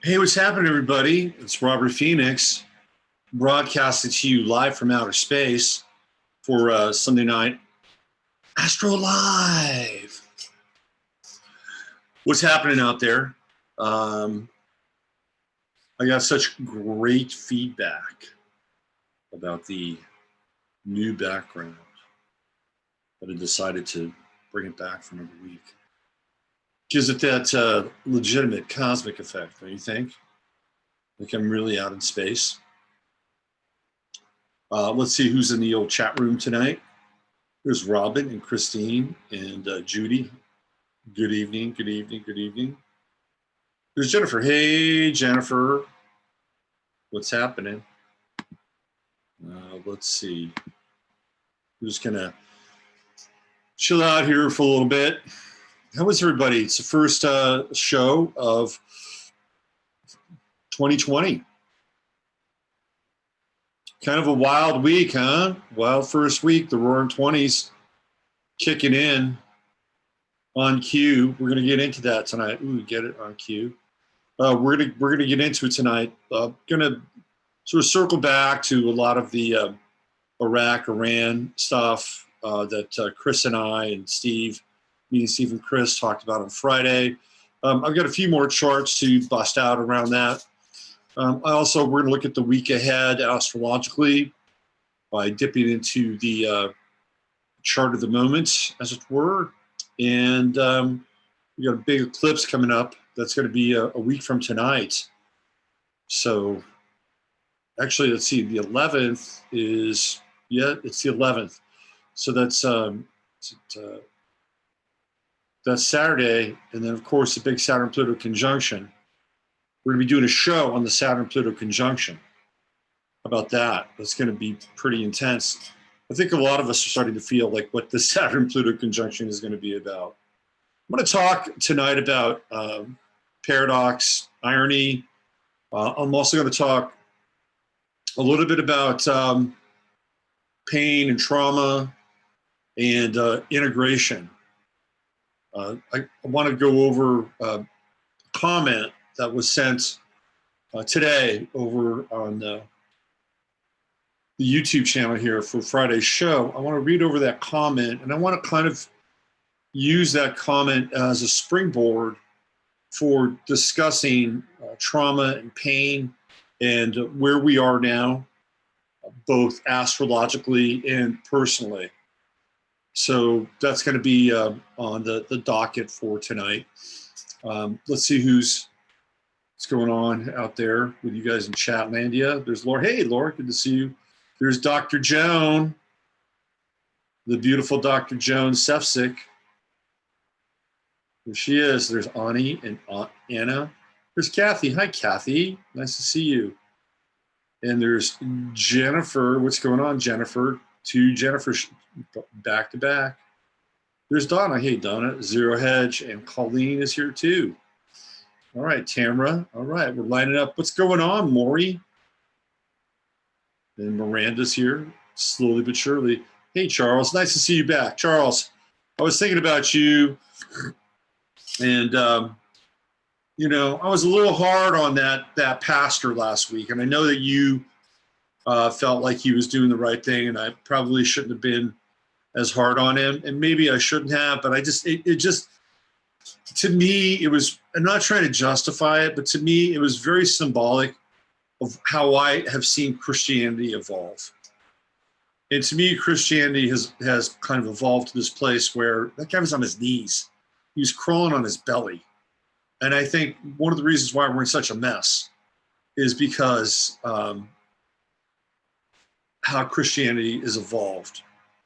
Hey, what's happening, everybody? It's Robert Phoenix, broadcasting to you live from outer space for Sunday night AstroLive. What's happening out there? I got such great feedback about the new background that I decided to bring it back for another week. Gives it that legitimate cosmic effect, don't you think? Like I'm really out in space. Let's see who's in the old chat room tonight. There's Robin and Christine and Judy. Good evening, good evening, good evening. There's Jennifer. Hey, Jennifer. What's happening? Let's see. We're just going to chill out here for a little bit. How was everybody? It's the first show of 2020. Kind of a wild week, huh? Wild first week. The Roaring 20s kicking in on cue. We're going to get into that tonight. Ooh, get it on cue. We're gonna get into it tonight. Gonna sort of circle back to a lot of the Iraq, Iran stuff that Chris and I and Steve, me and Steve and Chris talked about on Friday. I've got a few more charts to bust out around that. We're going to look at the week ahead astrologically by dipping into the chart of the moment, as it were. And we got a big eclipse coming up. That's going to be a week from tonight. So actually, let's see, the 11th is, it's the 11th. So that's Saturday. And then, of course, the big Saturn-Pluto conjunction. We're going to be doing a show on the Saturn-Pluto conjunction. How about that? That's going to be pretty intense. I think a lot of us are starting to feel like what the Saturn-Pluto conjunction is going to be about. I'm going to talk tonight about paradox, irony. I'm also going to talk a little bit about pain and trauma and integration. I want to go over a comment that was sent today over on the YouTube channel here for Friday's show. I want to read over that comment, and I want to kind of use that comment as a springboard for discussing trauma and pain and where we are now, both astrologically and personally. So that's going to be on the docket for tonight. Let's see what's going on out there with you guys in Chatlandia. There's Laura. Hey, Laura, good to see you. There's Dr. Joan, the beautiful Dr. Joan Sefcik. There she is. There's Ani and Anna. There's Kathy. Hi, Kathy. Nice to see you. And there's Jennifer. What's going on, Jennifer? Two Jennifers back to back. There's Donna. Hey, Donna. Zero Hedge. And Colleen is here, too. All right, Tamara. All right, we're lining up. What's going on, Maury? And Miranda's here, slowly but surely. Hey, Charles. Nice to see you back. Charles, I was thinking about you. And, I was a little hard on that pastor last week. And I know that you felt like he was doing the right thing. And I probably shouldn't have been as hard on him. And maybe I shouldn't have. But it just, to me, it was, I'm not trying to justify it, but to me, it was very symbolic of how I have seen Christianity evolve. And to me, Christianity has kind of evolved to this place where that guy was on his knees. He was crawling on his belly. And I think one of the reasons why we're in such a mess is because how Christianity is evolved.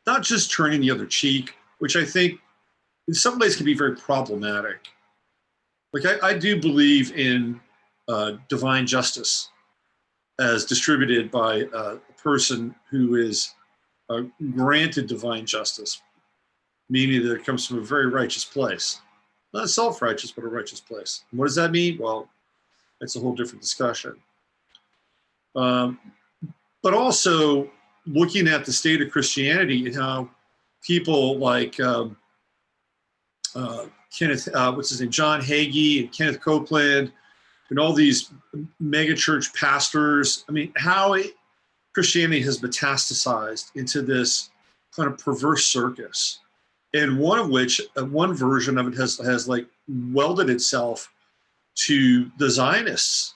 Not just turning the other cheek, which I think in some ways can be very problematic. Like I do believe in divine justice as distributed by a person who is granted divine justice, meaning that it comes from a very righteous place. Not self-righteous, but a righteous place. And what does that mean? Well, that's a whole different discussion. But also looking at the state of Christianity and how people like Kenneth, what's his name, John Hagee and Kenneth Copeland and all these mega church pastors. I mean, how Christianity has metastasized into this kind of perverse circus, and one of which, one version of it has like welded itself to the Zionists,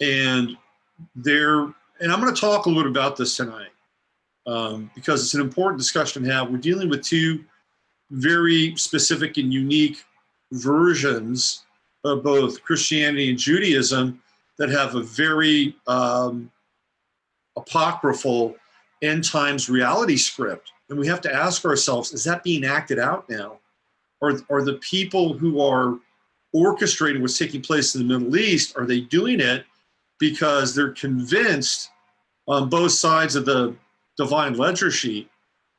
and I'm going to talk a little bit about this tonight because it's an important discussion to have. We're dealing with two very specific and unique versions of both Christianity and Judaism that have a very apocryphal end times reality script. And we have to ask ourselves, is that being acted out now? Are the people who are orchestrating what's taking place in the Middle East, are they doing it because they're convinced on both sides of the divine ledger sheet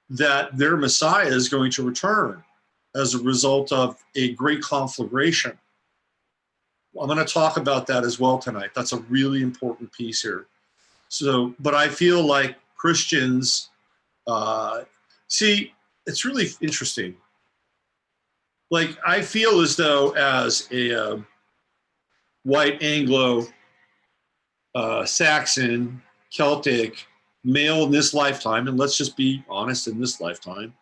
that their Messiah is going to return as a result of a great conflagration? I'm going to talk about that as well tonight. That's a really important piece here. So, but I feel like Christians, see, it's really interesting. Like, I feel as though as a white Anglo, Saxon, Celtic male in this lifetime, and let's just be honest, in this lifetime,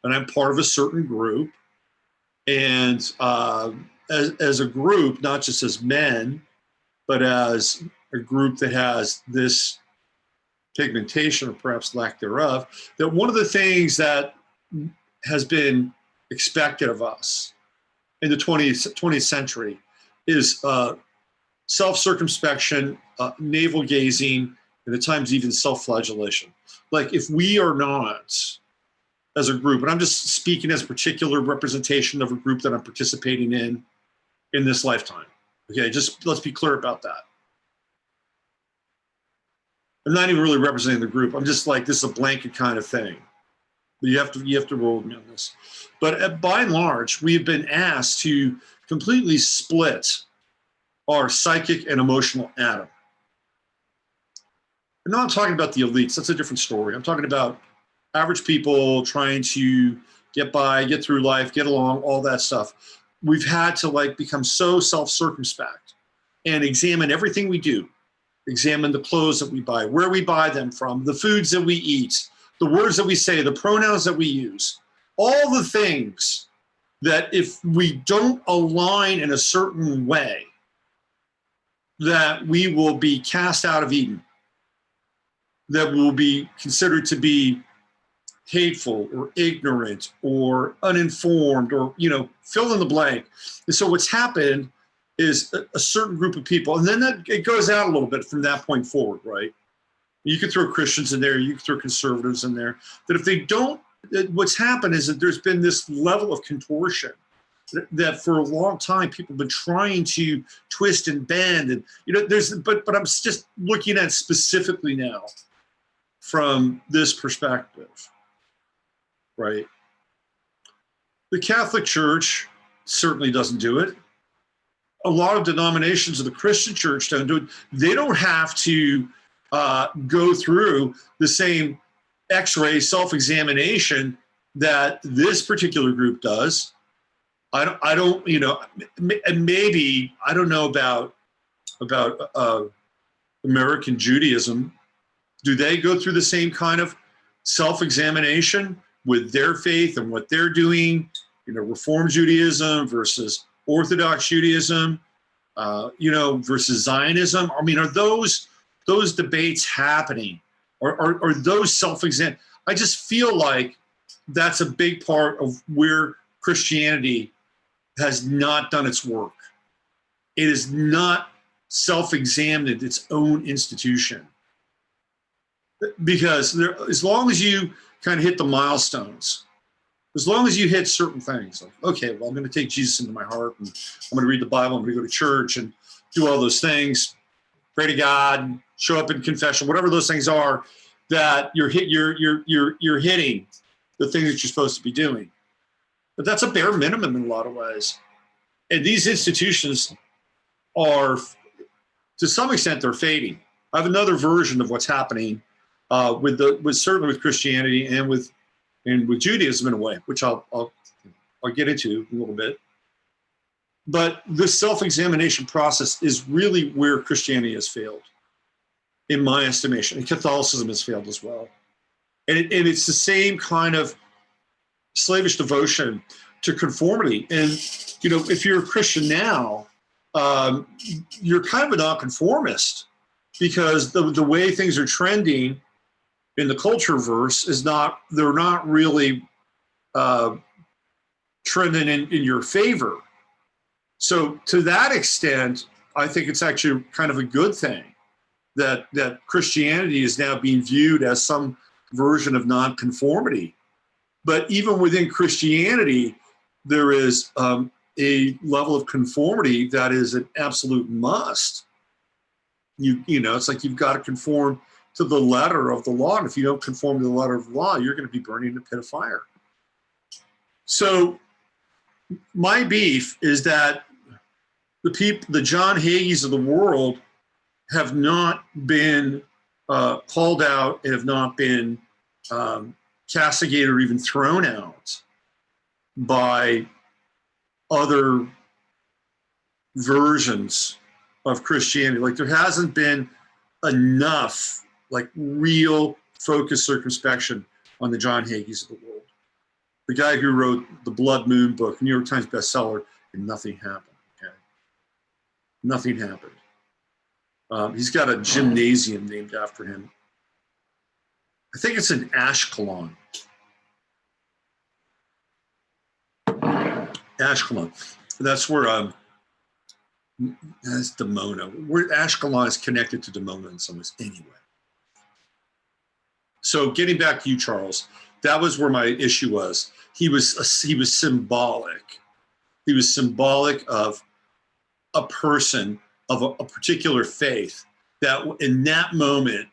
and I'm part of a certain group, and as a group, not just as men, but as a group that has this pigmentation or perhaps lack thereof, that one of the things that has been expected of us in the 20th century is self-circumspection, navel gazing, and at times even self-flagellation. Like, if we are not, as a group, and I'm just speaking as a particular representation of a group that I'm participating in this lifetime. Okay, just let's be clear about that. I'm not even really representing the group. I'm just like, this is a blanket kind of thing. But you have to roll with me on this. But by and large, we've been asked to completely split our psychic and emotional atom. I'm not talking about the elites. That's a different story. I'm talking about average people trying to get by, get through life, get along, all that stuff. We've had to like become so self-circumspect and examine everything we do. Examine the clothes that we buy, where we buy them from, the foods that we eat, the words that we say, the pronouns that we use, all the things that if we don't align in a certain way, that we will be cast out of Eden, that will be considered to be hateful or ignorant or uninformed or, fill in the blank. And so what's happened is a certain group of people, and then it goes out a little bit from that point forward, right? You could throw Christians in there, you could throw conservatives in there, that if they don't, what's happened is that there's been this level of contortion that for a long time people have been trying to twist and bend, and but I'm just looking at specifically now from this perspective, right? The Catholic Church certainly doesn't do it. A lot of denominations of the Christian church don't do it. They don't have to go through the same X-ray self-examination that this particular group does. I don't, and maybe I don't know about American Judaism. Do they go through the same kind of self-examination with their faith and what they're doing? Reform Judaism versus Orthodox Judaism, versus Zionism. I mean, are those debates happening? Or are those self-exam? I just feel like that's a big part of where Christianity has not done its work. It is not self-examined its own institution. Because as long as you kind of hit the milestones, as long as you hit certain things, like, okay, well, I'm going to take Jesus into my heart, and I'm going to read the Bible, I'm going to go to church and do all those things, pray to God, show up in confession, whatever those things are, that you're hitting the things that you're supposed to be doing. But that's a bare minimum in a lot of ways. And these institutions are, to some extent, they're fading. I have another version of what's happening certainly with Christianity and with Judaism in a way, which I'll get into a little bit. But this self-examination process is really where Christianity has failed, in my estimation, and Catholicism has failed as well. And it's the same kind of slavish devotion to conformity. And, you know, if you're a Christian now, you're kind of a nonconformist, because the way things are trending in the culture verse is not, they're not really trending in your favor. So to that extent, I think it's actually kind of a good thing that Christianity is now being viewed as some version of nonconformity. But even within Christianity, there is a level of conformity that is an absolute must. You know, it's like you've got to conform to the letter of the law. And if you don't conform to the letter of the law, you're going to be burning in a pit of fire. So my beef is that the John Hagees of the world have not been called out, have not been castigated or even thrown out by other versions of Christianity. Like, there hasn't been enough like real focused circumspection on the John Hagees of the world. The guy who wrote the Blood Moon book, New York Times bestseller, and nothing happened. Okay, nothing happened. He's got a gymnasium named after him. I think it's in Ashkelon. Ashkelon. That's where that's Dimona. Where Ashkelon is connected to Dimona in some ways. Anyway. So getting back to you, Charles, that was where my issue was. He was symbolic. He was symbolic of a person of a particular faith that in that moment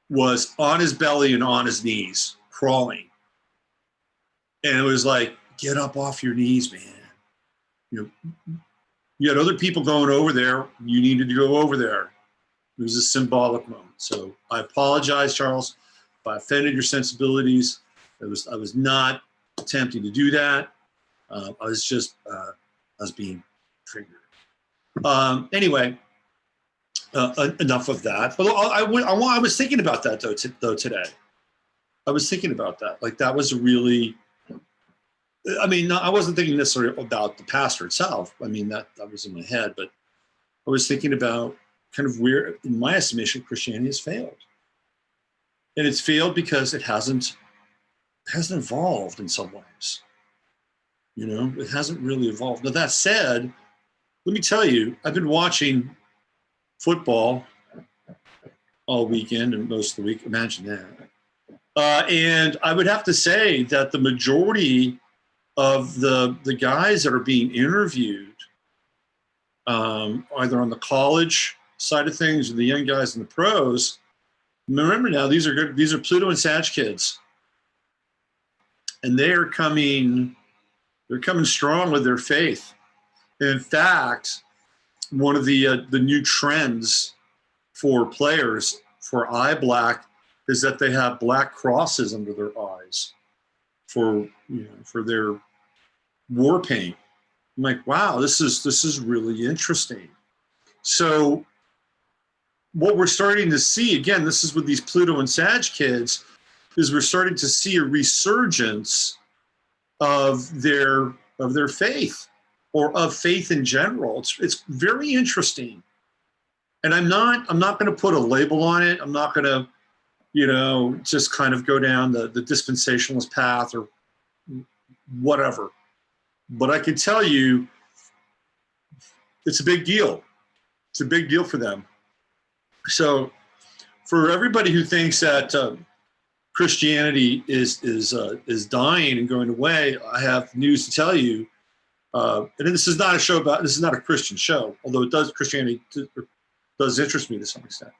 was on his belly and on his knees, crawling. And it was like, get up off your knees, man. You know, you had other people going over there. You needed to go over there. It was a symbolic moment. So I apologize, Charles, if I offended your sensibilities. I was not attempting to do that. I was being triggered. Anyway, enough of that. But I was thinking about that though today. I was thinking about that. Like, that was really. I mean, I wasn't thinking necessarily about the pastor itself. I mean, that was in my head, but I was thinking about kind of where, in my estimation, Christianity has failed. And it's failed because it hasn't evolved in some ways. You know, it hasn't really evolved. Now, that said, let me tell you, I've been watching football all weekend and most of the week. Imagine that. And I would have to say that the majority of the guys that are being interviewed, either on the college side of things or the young guys and the pros, remember now, these are Pluto and Sag kids. And they're coming strong with their faith. And in fact, one of the new trends for players for eye black is that they have black crosses under their eyes for their war paint. I'm like, wow, this is really interesting. So what we're starting to see, again, this is with these Pluto and Sag kids, is we're starting to see a resurgence of their faith, or of faith in general. It's very interesting. And I'm not going to put a label on it. I'm not going to, just kind of go down the dispensationalist path or whatever. But I can tell you, it's a big deal. It's a big deal for them. So for everybody who thinks that Christianity is dying and going away, I have news to tell you. And this is not a Christian show, although Christianity does interest me to some extent.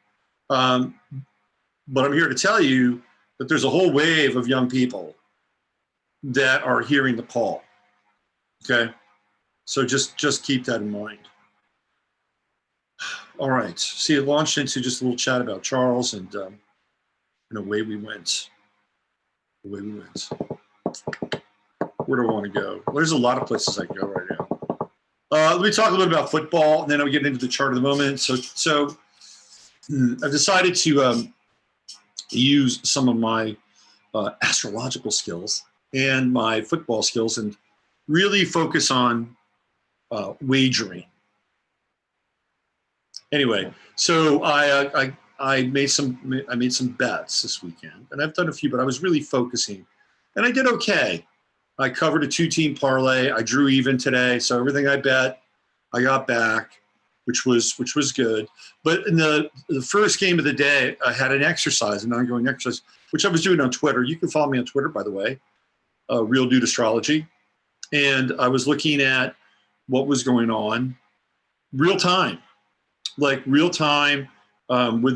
But I'm here to tell you that there's a whole wave of young people that are hearing the call. Okay, so just keep that in mind. All right, see, it launched into just a little chat about Charles, and away we went. Away we went. Where do I want to go? Well, there's a lot of places I can go right now. Let me talk a little bit about football, and then I'll get into the chart of the moment. So I've decided to use some of my astrological skills and my football skills and really focus on wagering. Anyway, so I made some bets this weekend, and I've done a few, but I was really focusing, and I did okay. I covered a 2-team parlay. I drew even today, so everything I bet, I got back, which was good. But in the first game of the day, I had an ongoing exercise, which I was doing on Twitter. You can follow me on Twitter, by the way, Real Dude Astrology. And I was looking at what was going on real time with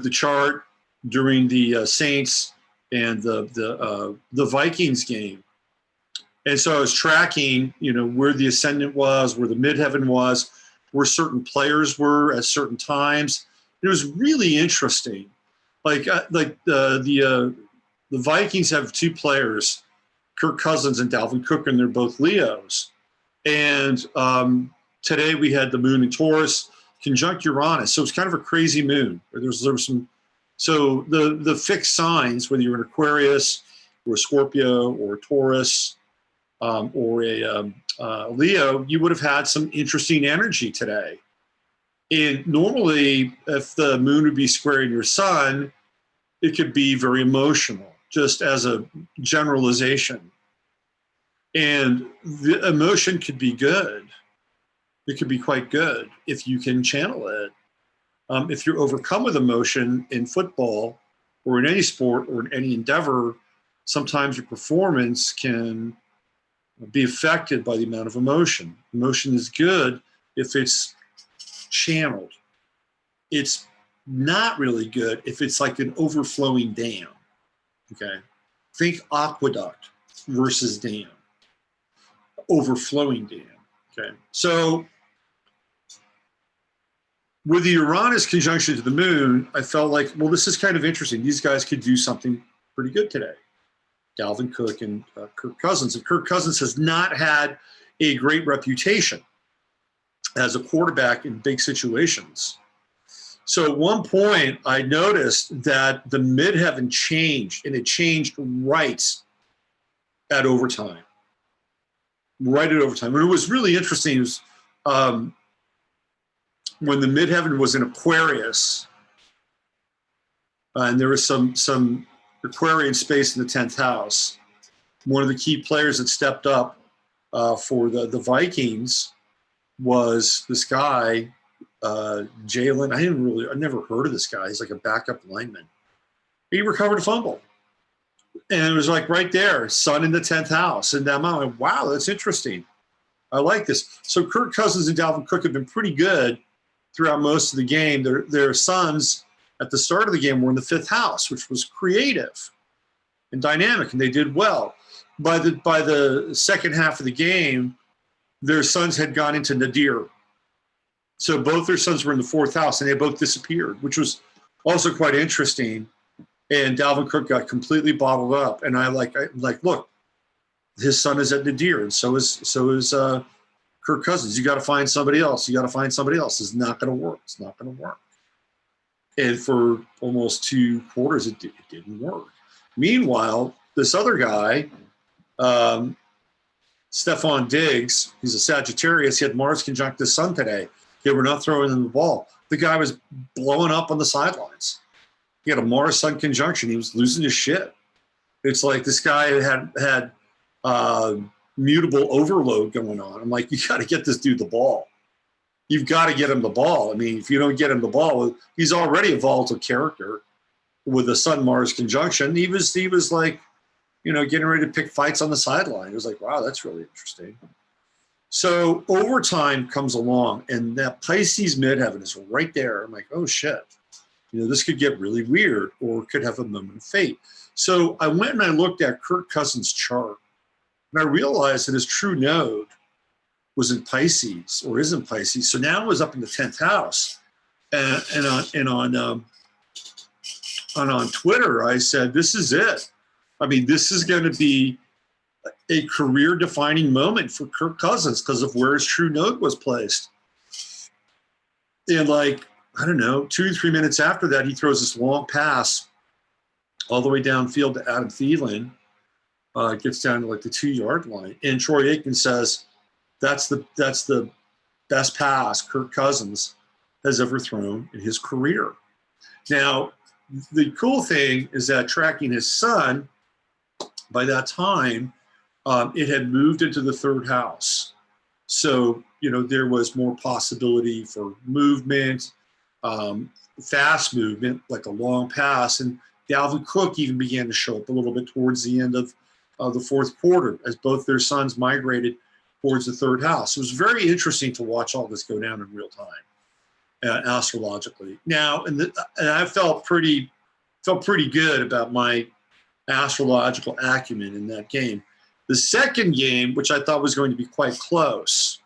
the chart during the Saints and the Vikings game. And so I was tracking, where the ascendant was, where the midheaven was, where certain players were at certain times. It was really interesting. The Vikings have 2 players, Kirk Cousins and Dalvin Cook, and they're both Leos. And today we had the moon in Taurus conjunct Uranus. So it's kind of a crazy moon. There was some. So the fixed signs, whether you're an Aquarius or a Scorpio or a Taurus, or a Leo, you would have had some interesting energy today. And normally, if the moon would be squaring your sun, it could be very emotional, just as a generalization. And the emotion could be good. It could be quite good if you can channel it. If you're overcome with emotion in football or in any sport or in any endeavor, sometimes your performance can be affected by the amount of emotion. Emotion is good if it's channeled. It's not really good if it's like an overflowing dam. Okay. Think aqueduct versus dam. Overflowing dam. Okay. So with the Uranus conjunction to the moon, I felt like, well, this is kind of interesting. These guys could do something pretty good today. Dalvin Cook and Kirk Cousins. And Kirk Cousins has not had a great reputation as a quarterback in big situations. So at one point, I noticed that the midheaven changed, and it changed right at overtime. Right at overtime. And it was really interesting. It was, when the midheaven was in Aquarius, and there was some Aquarian space in the 10th house. One of the key players that stepped up for the Vikings was this guy, Jalen. I never heard of this guy. He's like a backup lineman. He recovered a fumble. And it was like right there, sun in the 10th house. And I'm like, wow, that's interesting. I like this. So Kirk Cousins and Dalvin Cook have been pretty good throughout most of the game. Their sons at the start of the game were in the 5th house, which was creative and dynamic, and they did well. By the second half of the game, their sons had gone into nadir. So both their sons were in the 4th house, and they both disappeared, which was also quite interesting. And Dalvin Cook got completely bottled up. And I'm like, look, his son is at nadir, and so is Kirk Cousins. You got to find somebody else. It's not going to work. It's not going to work. And for almost 2 quarters, it didn't work. Meanwhile, this other guy, Stephon Diggs, he's a Sagittarius. He had Mars conjunct his sun today. They were not throwing him the ball. The guy was blowing up on the sidelines. He had a Mars sun conjunction. He was losing his shit. It's like this guy had mutable overload going on. I'm like, you got to get this dude the ball. You've got to get him the ball. I mean, if you don't get him the ball, he's already a volatile character with the Sun-Mars conjunction. He was like, getting ready to pick fights on the sideline. It was like, wow, that's really interesting. So overtime comes along, and that Pisces midheaven is right there. I'm like, oh, shit. This could get really weird, or could have a moment of fate. So I went and I looked at Kirk Cousins' chart, and I realized that his true node was in Pisces, or is in Pisces. So now it was up in the 10th house. And on Twitter, I said, this is it. I mean, this is going to be a career-defining moment for Kirk Cousins because of where his true note was placed. And like, I don't know, 2 or 3 minutes after that, he throws this long pass all the way downfield to Adam Thielen. Gets down to like the 2-yard line. And Troy Aikman says, that's the best pass Kirk Cousins has ever thrown in his career. Now, the cool thing is that tracking his son, by that time, it had moved into the 3rd house. So, there was more possibility for movement, fast movement, like a long pass. And Dalvin Cook even began to show up a little bit towards the end of the 4th quarter as both their sons migrated towards the 3rd house. It was very interesting to watch all this go down in real time, astrologically. Now, and I felt pretty good about my astrological acumen in that game. The second game, which I thought was going to be quite close,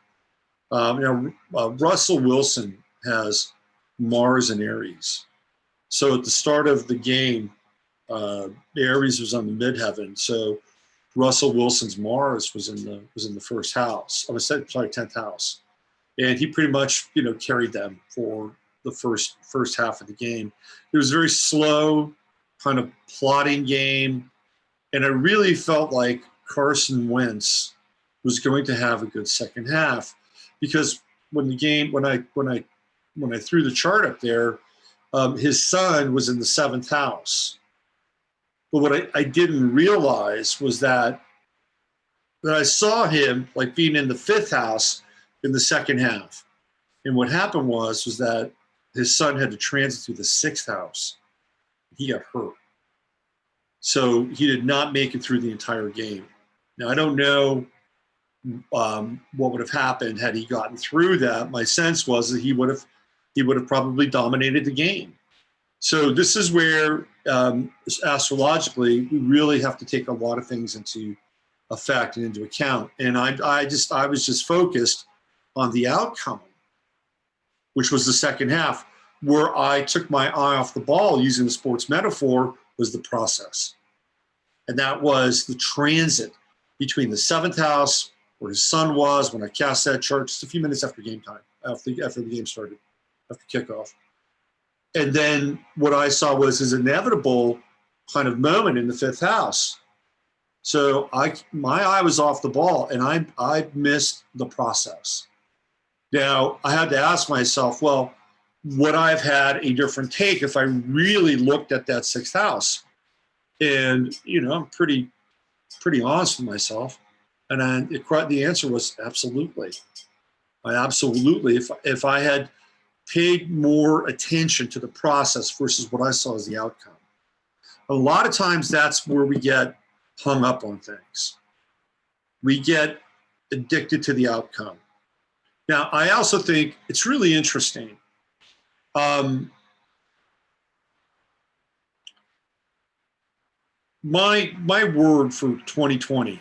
Russell Wilson has Mars and Aries. So at the start of the game, Aries was on the midheaven. So Russell Wilson's Mars was in the 1st house. I was sorry, 10th house, and he pretty much carried them for the first half of the game. It was a very slow, kind of plodding game, and I really felt like Carson Wentz was going to have a good second half, because when I threw the chart up there, his son was in the 7th house. But what I didn't realize was that I saw him like being in the 5th house in the second half. And what happened was that his son had to transit through the 6th house. He got hurt. So he did not make it through the entire game. Now, I don't know what would have happened had he gotten through that. My sense was that he would have probably dominated the game. So this is where astrologically we really have to take a lot of things into effect and into account. And I was just focused on the outcome, which was the second half. Where I took my eye off the ball, using the sports metaphor, was the process. And that was the transit between the 7th house, where his son was when I cast that chart, just a few minutes after game time, after the game started, after kickoff. And then what I saw was his inevitable kind of moment in the 5th house. So my eye was off the ball, and I missed the process. Now, I had to ask myself, well, would I have had a different take if I really looked at that 6th house? And, I'm pretty honest with myself. And the answer was absolutely. If I had paid more attention to the process versus what I saw as the outcome. A lot of times that's where we get hung up on things. We get addicted to the outcome. Now, I also think it's really interesting. My word for 2020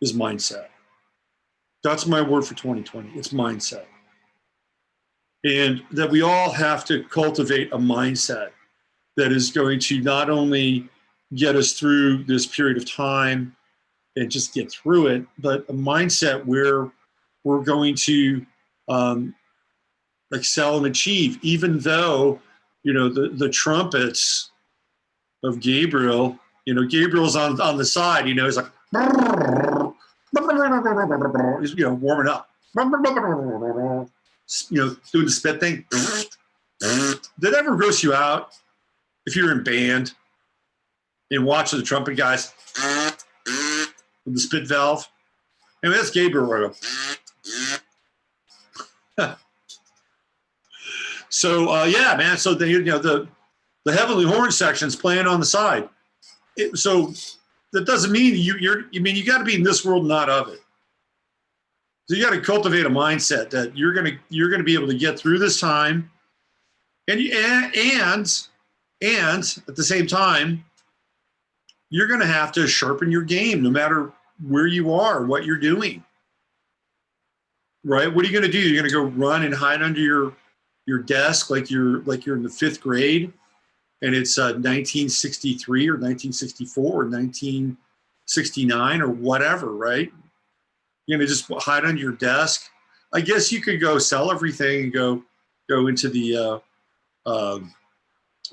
is mindset. That's my word for 2020. It's mindset. And that we all have to cultivate a mindset that is going to not only get us through this period of time and just get through it, but a mindset where we're going to excel and achieve, even though, the trumpets of Gabriel, Gabriel's on the side, he's like, he's, warming up, doing the spit thing. Did it ever gross you out if you're in band and watching the trumpet guys with the spit valve? I mean, that's Gabriel. So yeah, man. So the heavenly horn section's playing on the side. So that doesn't mean you got to be in this world, not of it. So you got to cultivate a mindset that you're gonna be able to get through this time, and at the same time, you're gonna have to sharpen your game no matter where you are, what you're doing. Right? What are you gonna do? You're gonna go run and hide under your desk like you're in the 5th grade, and it's 1963 or 1964 or 69 or whatever, right? You're gonna just hide under your desk. I guess you could go sell everything and go into the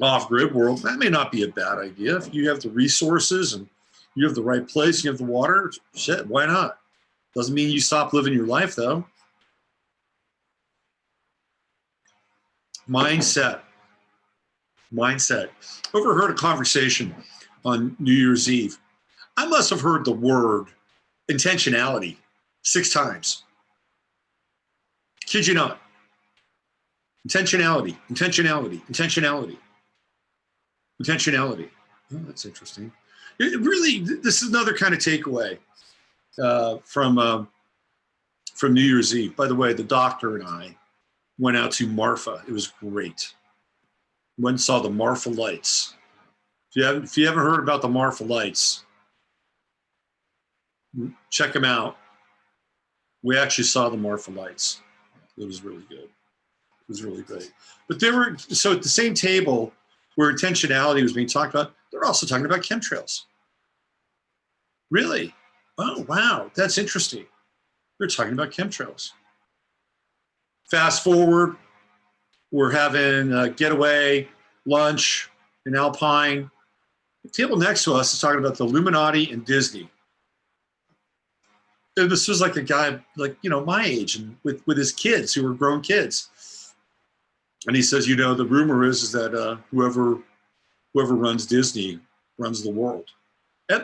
off-grid world. That may not be a bad idea. If you have the resources and you have the right place, you have the water, shit, why not? Doesn't mean you stop living your life, though. Mindset. Overheard a conversation on New Year's Eve. I must have heard the word intentionality 6 times. Kid you not. Intentionality. Oh, that's interesting. Really, this is another kind of takeaway from New Year's Eve. By the way, the doctor and I went out to Marfa. It was great. Went and saw the Marfa lights. If you haven't heard about the Marfa lights, check them out. We actually saw the Marfa lights. It was really good. It was really great. But so at the same table where intentionality was being talked about, they're also talking about chemtrails. Really? Oh, wow. That's interesting. They're talking about chemtrails. Fast forward, we're having a getaway lunch in Alpine. The table next to us is talking about the Illuminati and Disney. And this was like a guy, like, my age, and with his kids who were grown kids. And he says, the rumor is that whoever runs Disney runs the world.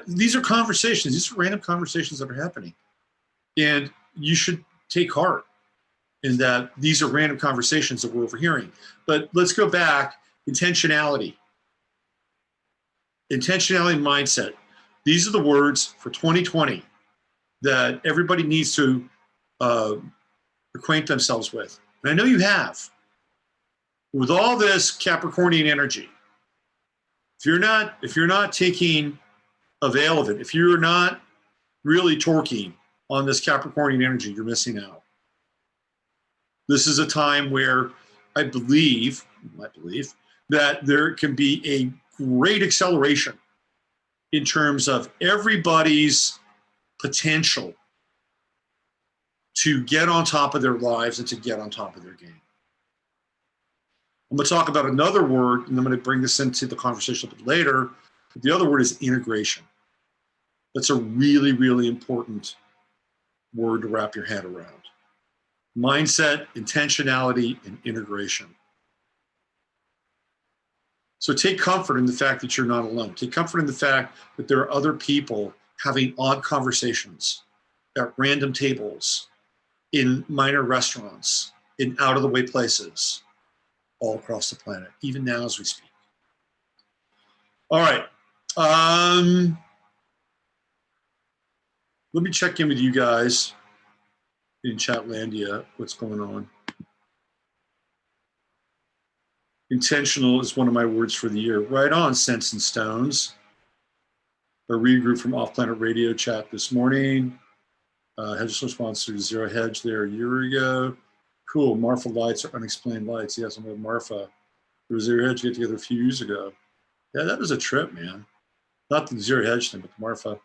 These are conversations. These are random conversations that are happening. And you should take heart in that these are random conversations that we're overhearing. But let's go back. Intentionality. Intentionality mindset. These are the words for 2020 that everybody needs to acquaint themselves with. And I know you have. With all this Capricornian energy, if you're not taking avail of it, if you're not really torquing on this Capricornian energy, you're missing out. This is a time where I believe that there can be a great acceleration in terms of everybody's potential to get on top of their lives and to get on top of their game. I'm going to talk about another word, and I'm going to bring this into the conversation a bit later. The other word is integration. That's a really, really important word to wrap your head around. Mindset, intentionality, and integration. So take comfort in the fact that you're not alone. Take comfort in the fact that there are other people having odd conversations at random tables, in minor restaurants, in out-of-the-way places, all across the planet, even now as we speak. All right. Let me check in with you guys in Chatlandia. What's going on? Intentional is one of my words for the year. Right on, Sense and Stones. A regroup from Off Planet Radio chat this morning. Hedge response to Zero Hedge there a year ago. Cool. Marfa lights are unexplained lights. Yes, I'm with Marfa. There was Zero Hedge get together a few years ago. Yeah, that was a trip, man. Not the Zero Hedge thing, but the Marfa.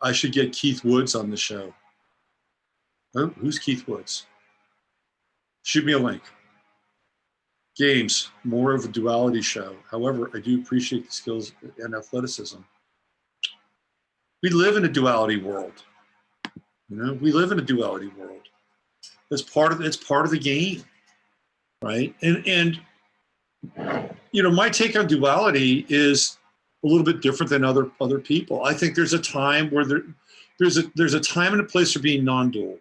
I should get Keith Woods on the show. Oh, who's Keith Woods? Shoot me a link. Games, more of a duality show. However, I do appreciate the skills and athleticism. We live in a duality world. We live in a duality world. It's part of the game, right? And my take on duality is a little bit different than other people. I think there's a time where there's a time and a place for being non-dual,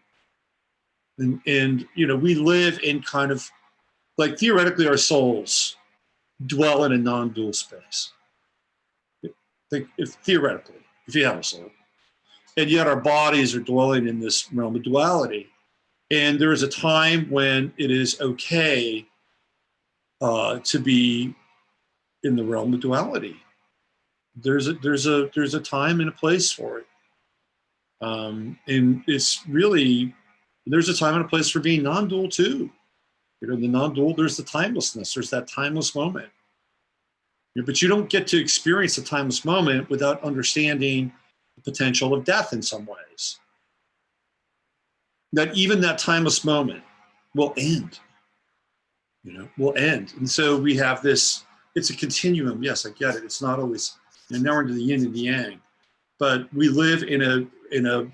and we live in kind of like theoretically our souls dwell in a non-dual space. Theoretically, if you have a soul, and yet our bodies are dwelling in this realm of duality. And there is a time when it is okay to be in the realm of duality. There's a time and a place for it, and it's really there's a time and a place for being non-dual too. The non-dual, there's the timelessness. There's that timeless moment. But you don't get to experience a timeless moment without understanding the potential of death in some ways. That even that timeless moment will end, will end. And so we have this, it's a continuum. Yes, I get it. It's not always, now we're into the yin and the yang, but we live in a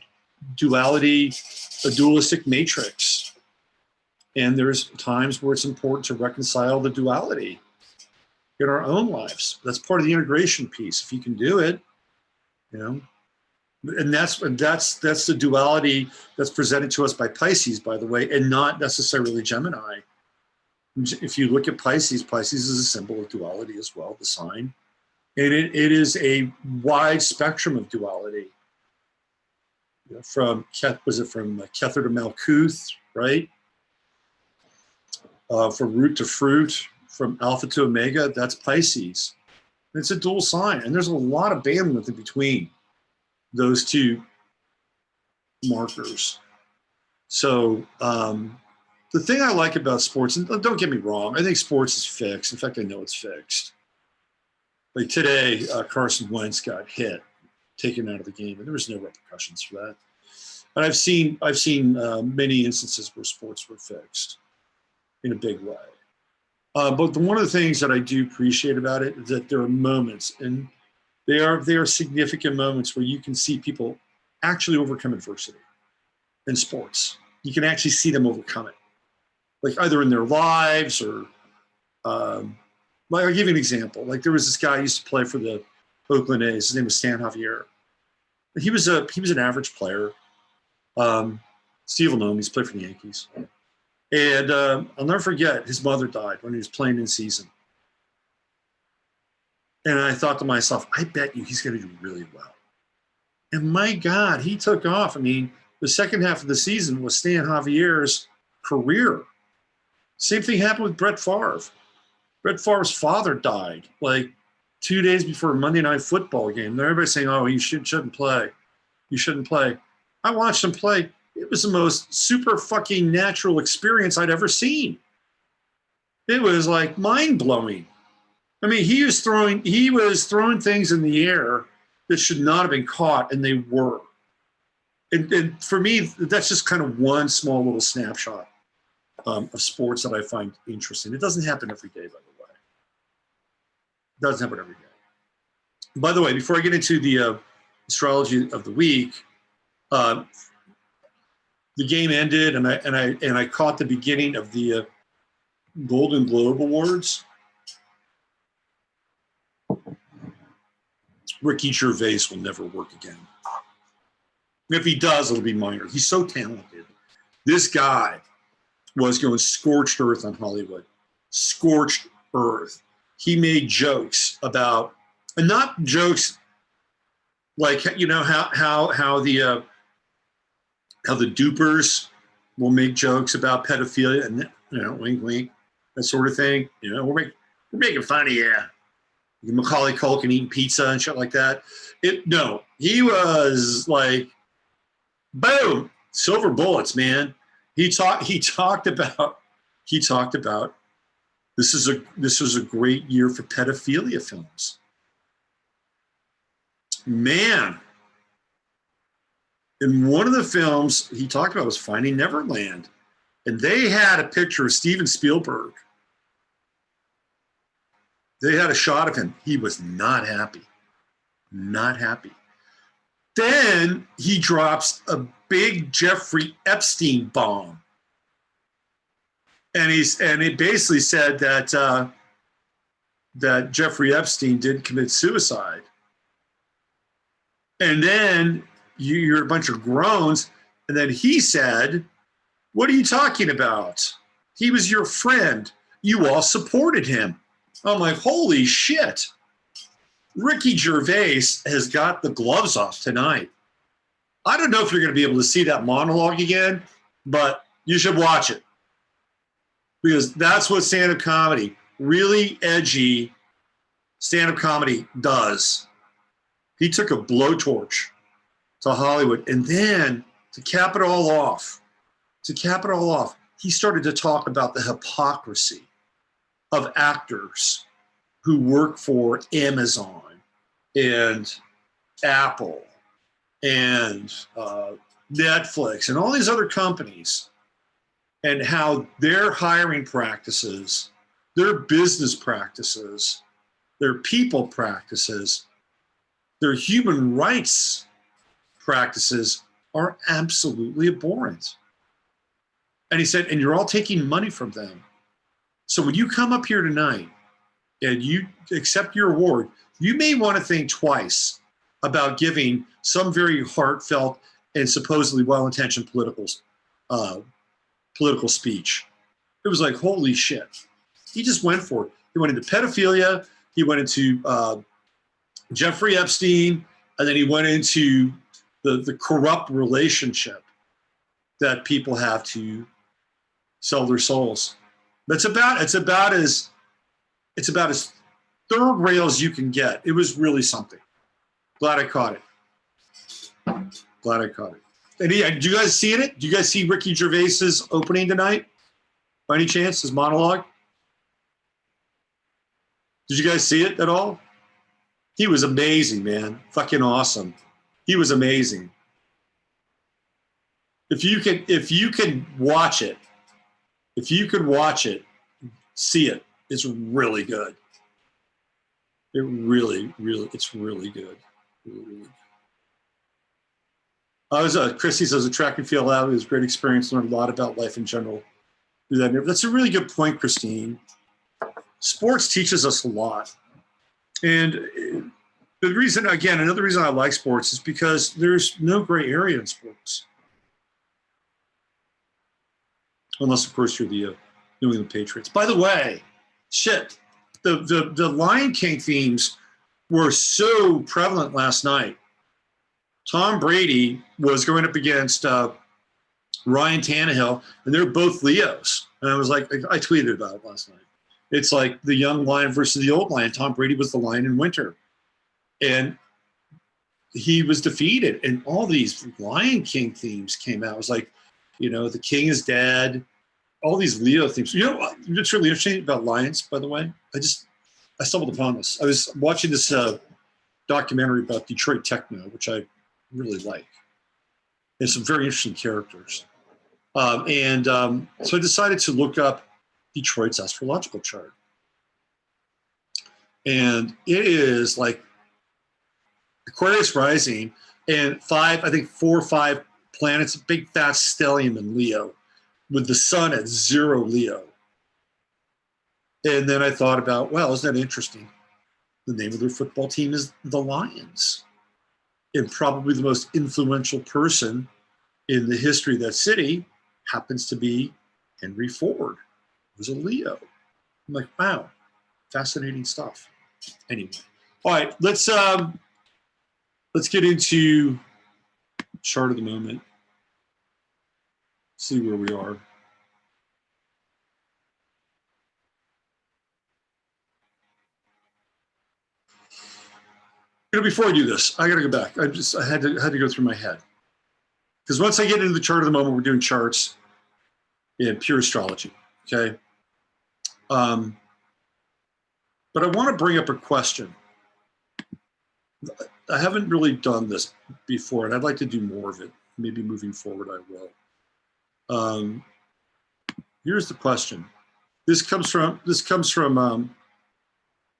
duality, a dualistic matrix. And there's times where it's important to reconcile the duality in our own lives. That's part of the integration piece. If you can do it, and that's the duality that's presented to us by Pisces, by the way, and not necessarily Gemini. If you look at Pisces, Pisces is a symbol of duality as well, the sign. And it is a wide spectrum of duality. From Kether to Malkuth, right? From root to fruit, from alpha to omega, that's Pisces. And it's a dual sign, and there's a lot of bandwidth in between those two markers. So the thing I like about sports, and don't get me wrong, I think sports is fixed. In fact, I know it's fixed. Like today, Carson Wentz got hit, taken out of the game, and there was no repercussions for that. But I've seen many instances where sports were fixed in a big way. But one of the things that I do appreciate about it is that there are moments, and they are significant moments where you can see people actually overcome adversity in sports. You can actually see them overcome it, like either in their lives or, like I'll give you an example. Like there was this guy who used to play for the Oakland A's. His name was Stan Javier. He was an average player. Steve will know him. He's played for the Yankees. And I'll never forget, his mother died when he was playing in season. And I thought to myself, I bet you he's going to do really well. And my God, he took off. I mean, the second half of the season was Stan Javier's career. Same thing happened with Brett Favre. Brett Favre's father died like 2 days before a Monday Night Football game. And everybody's saying, oh, you shouldn't play. You shouldn't play. I watched him play. It was the most super fucking natural experience I'd ever seen. It was like mind-blowing. I mean, he was throwing things in the air that should not have been caught, and they were. And for me, that's just kind of one small little snapshot of sports that I find interesting. It doesn't happen every day, by the way. It doesn't happen every day. By the way, before I get into the astrology of the week, the game ended, and I caught the beginning of the Golden Globe Awards. Ricky Gervais will never work again. If he does, it'll be minor. He's so talented. This guy was going scorched earth on Hollywood. Scorched earth. He made jokes about, and not jokes like, how the dupers will make jokes about pedophilia and, wink, wink, that sort of thing. We're making fun of you. Macaulay Culkin eating pizza and shit like that. No, he was like, boom, silver bullets, man. He talked about this is a great year for pedophilia films. Man. And one of the films he talked about was Finding Neverland. And they had a picture of Steven Spielberg. They had a shot of him. He was not happy. Not happy. Then he drops a big Jeffrey Epstein bomb. And it basically said that that Jeffrey Epstein did commit suicide. And then you hear a bunch of groans. And then he said, what are you talking about? He was your friend. You all supported him. I'm like, holy shit. Ricky Gervais has got the gloves off tonight. I don't know if you're going to be able to see that monologue again, but you should watch it. Because that's what stand-up comedy, really edgy stand-up comedy does. He took a blowtorch to Hollywood, and then to cap it all off, he started to talk about the hypocrisy of actors who work for Amazon and Apple and Netflix and all these other companies, and how their hiring practices, their business practices, their people practices, their human rights practices are absolutely abhorrent. And he said, and you're all taking money from them. So when you come up here tonight and you accept your award, you may want to think twice about giving some very heartfelt and supposedly well-intentioned political speech. It was like, holy shit. He just went for it. He went into pedophilia. He went into Jeffrey Epstein, and then he went into the corrupt relationship that people have to sell their souls. It's about as third rail as you can get. It was really something. Glad I caught it. Glad I caught it. And do you guys see it? Do you guys see Ricky Gervais's opening tonight? By any chance, his monologue? Did you guys see it at all? He was amazing, man. Fucking awesome. He was amazing. If you can watch it, see it. It's really good. It's really good. Really good. Christy says a track and field athlete was a great experience. Learned a lot about life in general. That's a really good point, Christine. Sports teaches us a lot. And the reason, again, another reason I like sports is because there's no gray area in sports. Unless, of course, you're the New England Patriots. By the way, shit, the Lion King themes were so prevalent last night. Tom Brady was going up against Ryan Tannehill, and they're both Leos. And I was like, I tweeted about it last night. It's like the young lion versus the old lion. Tom Brady was the lion in winter. And he was defeated. And all these Lion King themes came out. It was like, the king is dead. All these Leo themes. What's really interesting about lions, by the way? I stumbled upon this. I was watching this documentary about Detroit techno, which I really like. There's some very interesting characters. So I decided to look up Detroit's astrological chart. And it is like Aquarius rising and 4 or 5 planets, big fat stellium in Leo, with the sun at 0 Leo. And then I thought about, well, isn't that interesting? The name of their football team is the Lions. And probably the most influential person in the history of that city happens to be Henry Ford, who's a Leo. I'm like, wow, fascinating stuff. Anyway, all right, let's get into chart of the moment. See where we are. Before I do this, I got to go back. I had to go through my head, because once I get into the chart of the moment, we're doing charts in pure astrology. Okay. But I want to bring up a question. I haven't really done this before, and I'd like to do more of it. Maybe moving forward, I will. Here's the question. This comes from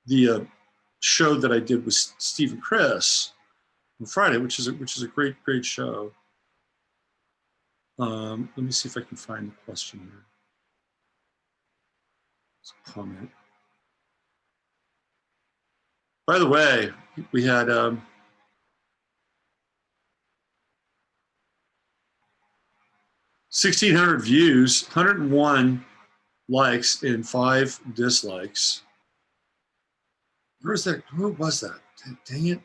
the show that I did with Steve and Chris on Friday, which is a great show. Let me see if I can find the question here. It's a comment. By the way, we had 1,600 views, 101 likes, and 5 dislikes. Where is that? Who was that? Dang it.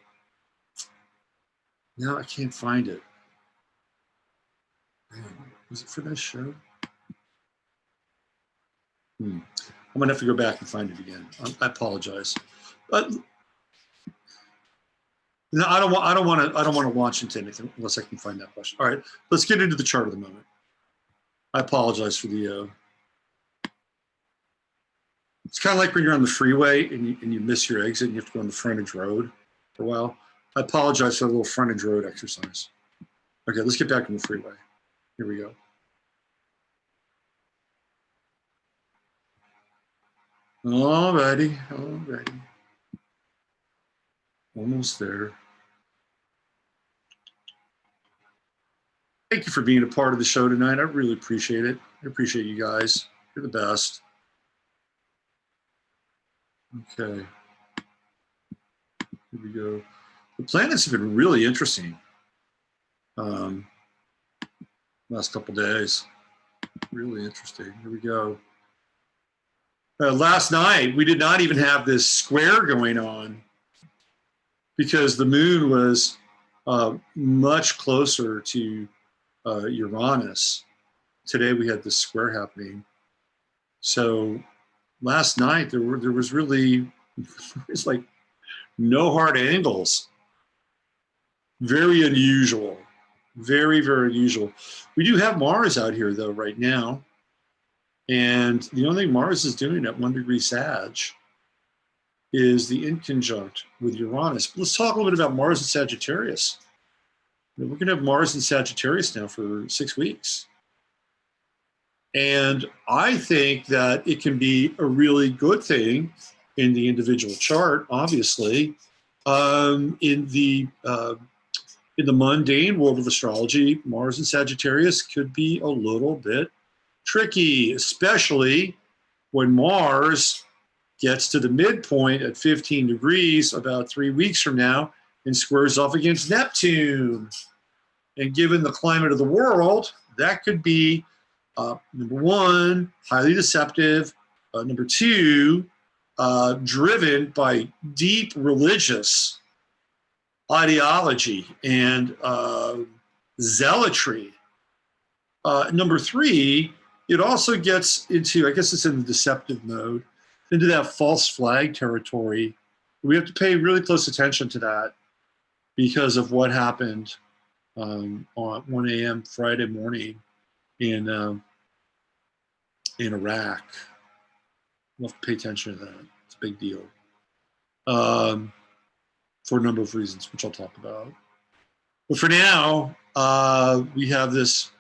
Now I can't find it. Was it for that show? I'm gonna have to go back and find it again. I apologize. But no, I don't want to launch into anything unless I can find that question. All right, let's get into the chart of the moment. I apologize for the It's kind of like when you're on the freeway and you miss your exit and you have to go on the frontage road for a while. I apologize for a little frontage road exercise. Okay, let's get back on the freeway. Here we go. Alrighty. Almost there. Thank you for being a part of the show tonight. I really appreciate it. I appreciate you guys. You're the best. Okay. Here we go. The planets have been really interesting last couple days. Really interesting. Here we go. Last night, we did not even have this square going on because the moon was much closer to Uranus. Today, we had this square happening. So last night, there was really, it's like no hard angles. Very unusual. Very, very unusual. We do have Mars out here, though, right now. And the only thing Mars is doing at 1 degree Sag is the inconjunct with Uranus. But let's talk a little bit about Mars and Sagittarius. We're going to have Mars and Sagittarius now for 6 weeks. And I think that it can be a really good thing in the individual chart, obviously. In the mundane world of astrology, Mars and Sagittarius could be a little bit tricky, especially when Mars gets to the midpoint at 15 degrees about 3 weeks from now and squares off against Neptune. And given the climate of the world, that could be, number one, highly deceptive, number two, driven by deep religious ideology and zealotry. Number three, it also gets into, I guess it's in the deceptive mode, into that false flag territory. We have to pay really close attention to that because of what happened on 1 a.m. Friday morning in Iraq. We'll have to pay attention to that. It's a big deal for a number of reasons, which I'll talk about. But for now, we have this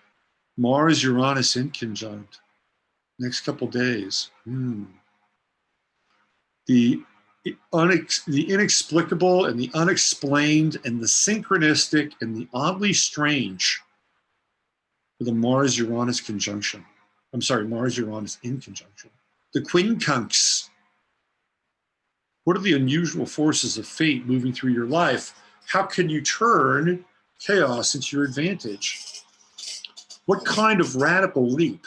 Mars-Uranus inconjunct next couple days. The inexplicable and the unexplained and the synchronistic and the oddly strange for the Mars-Uranus conjunction. I'm sorry, Mars-Uranus inconjunction. The quincunx. What are the unusual forces of fate moving through your life? How can you turn chaos into your advantage? What kind of radical leap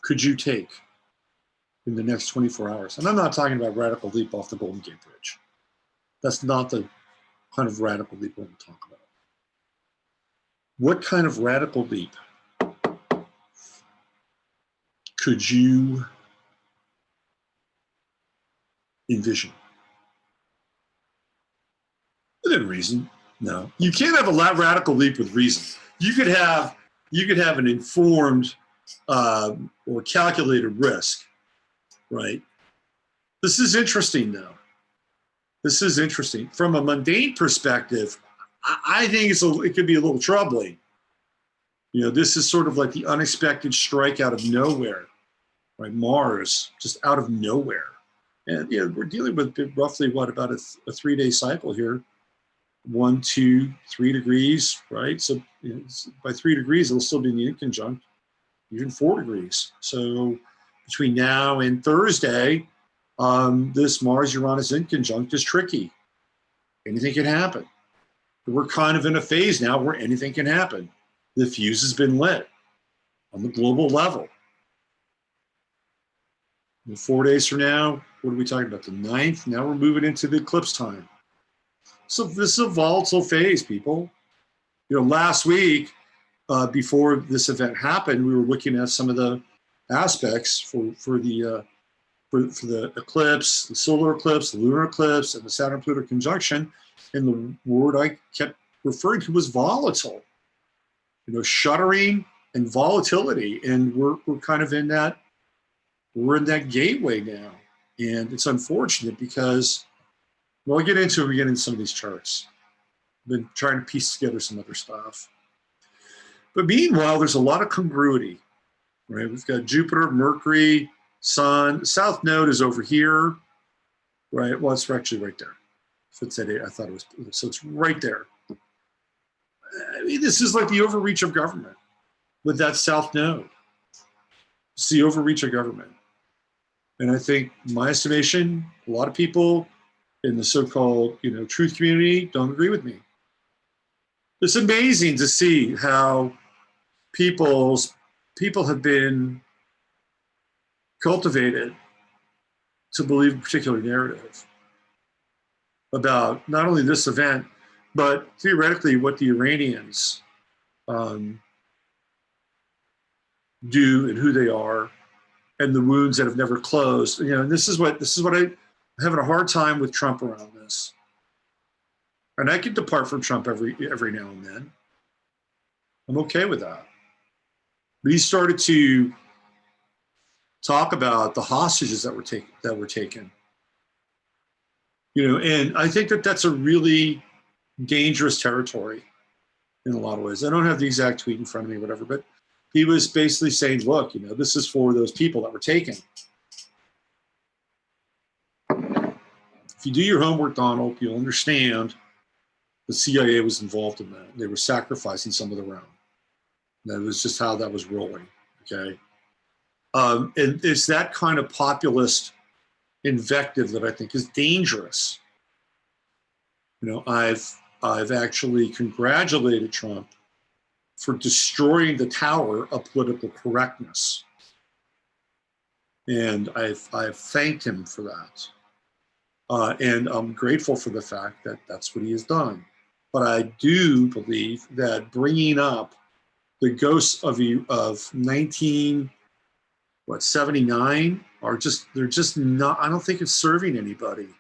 could you take in the next 24 hours? And I'm not talking about radical leap off the Golden Gate Bridge. That's not the kind of radical leap we're going to talk about. What kind of radical leap could you envision? Within reason, no. You can't have a radical leap with reason. You could have an informed or calculated risk, right? This is interesting, though. This is interesting. From a mundane perspective, I think it could be a little troubling. You know, this is sort of like the unexpected strike out of nowhere, right? Mars, just out of nowhere. And yeah, we're dealing with roughly, about a 3-day cycle here. 1, 2, 3 degrees, right? So by 3 degrees, it'll still be in the inconjunct, even 4 degrees. So between now and Thursday, this Mars-Uranus inconjunct is tricky. Anything can happen. We're kind of in a phase now where anything can happen. The fuse has been lit on the global level. And 4 days from now, what are we talking about? The 9th? Now we're moving into the eclipse time. So this is a volatile phase, people. You know, last week, before this event happened, we were looking at some of the aspects for the eclipse, the solar eclipse, the lunar eclipse, and the Saturn-Pluto conjunction. And the word I kept referring to was volatile. You know, shuddering and volatility. And we're kind of in that we're in that gateway now. And it's unfortunate because, well, I'll get into it when we get into some of these charts. I've been trying to piece together some other stuff. But meanwhile, there's a lot of congruity, right? We've got Jupiter, Mercury, Sun. The South Node is over here, right? Well, it's actually right there. So it's at 8, I thought it was, so it's right there. I mean, this is like the overreach of government with that South Node. It's the overreach of government. And I think, my estimation, a lot of people in the so-called, truth community don't agree with me. It's amazing to see how people have been cultivated to believe a particular narrative about not only this event, but theoretically what the Iranians do and who they are, and the wounds that have never closed. And this is what I'm having a hard time with Trump around this. And I can depart from Trump every now and then. I'm okay with that. But he started to talk about the hostages that were taken. And I think that that's a really dangerous territory in a lot of ways. I don't have the exact tweet in front of me, whatever, but he was basically saying, look, this is for those people that were taken. If you do your homework, Donald, you'll understand the CIA was involved in that. They were sacrificing some of their own. That was just how that was rolling, okay? And it's that kind of populist invective that I think is dangerous. I've actually congratulated Trump for destroying the tower of political correctness. And I've thanked him for that. And I'm grateful for the fact that that's what he has done. But I do believe that bringing up the ghosts of 1979 they're just not, I don't think it's serving anybody.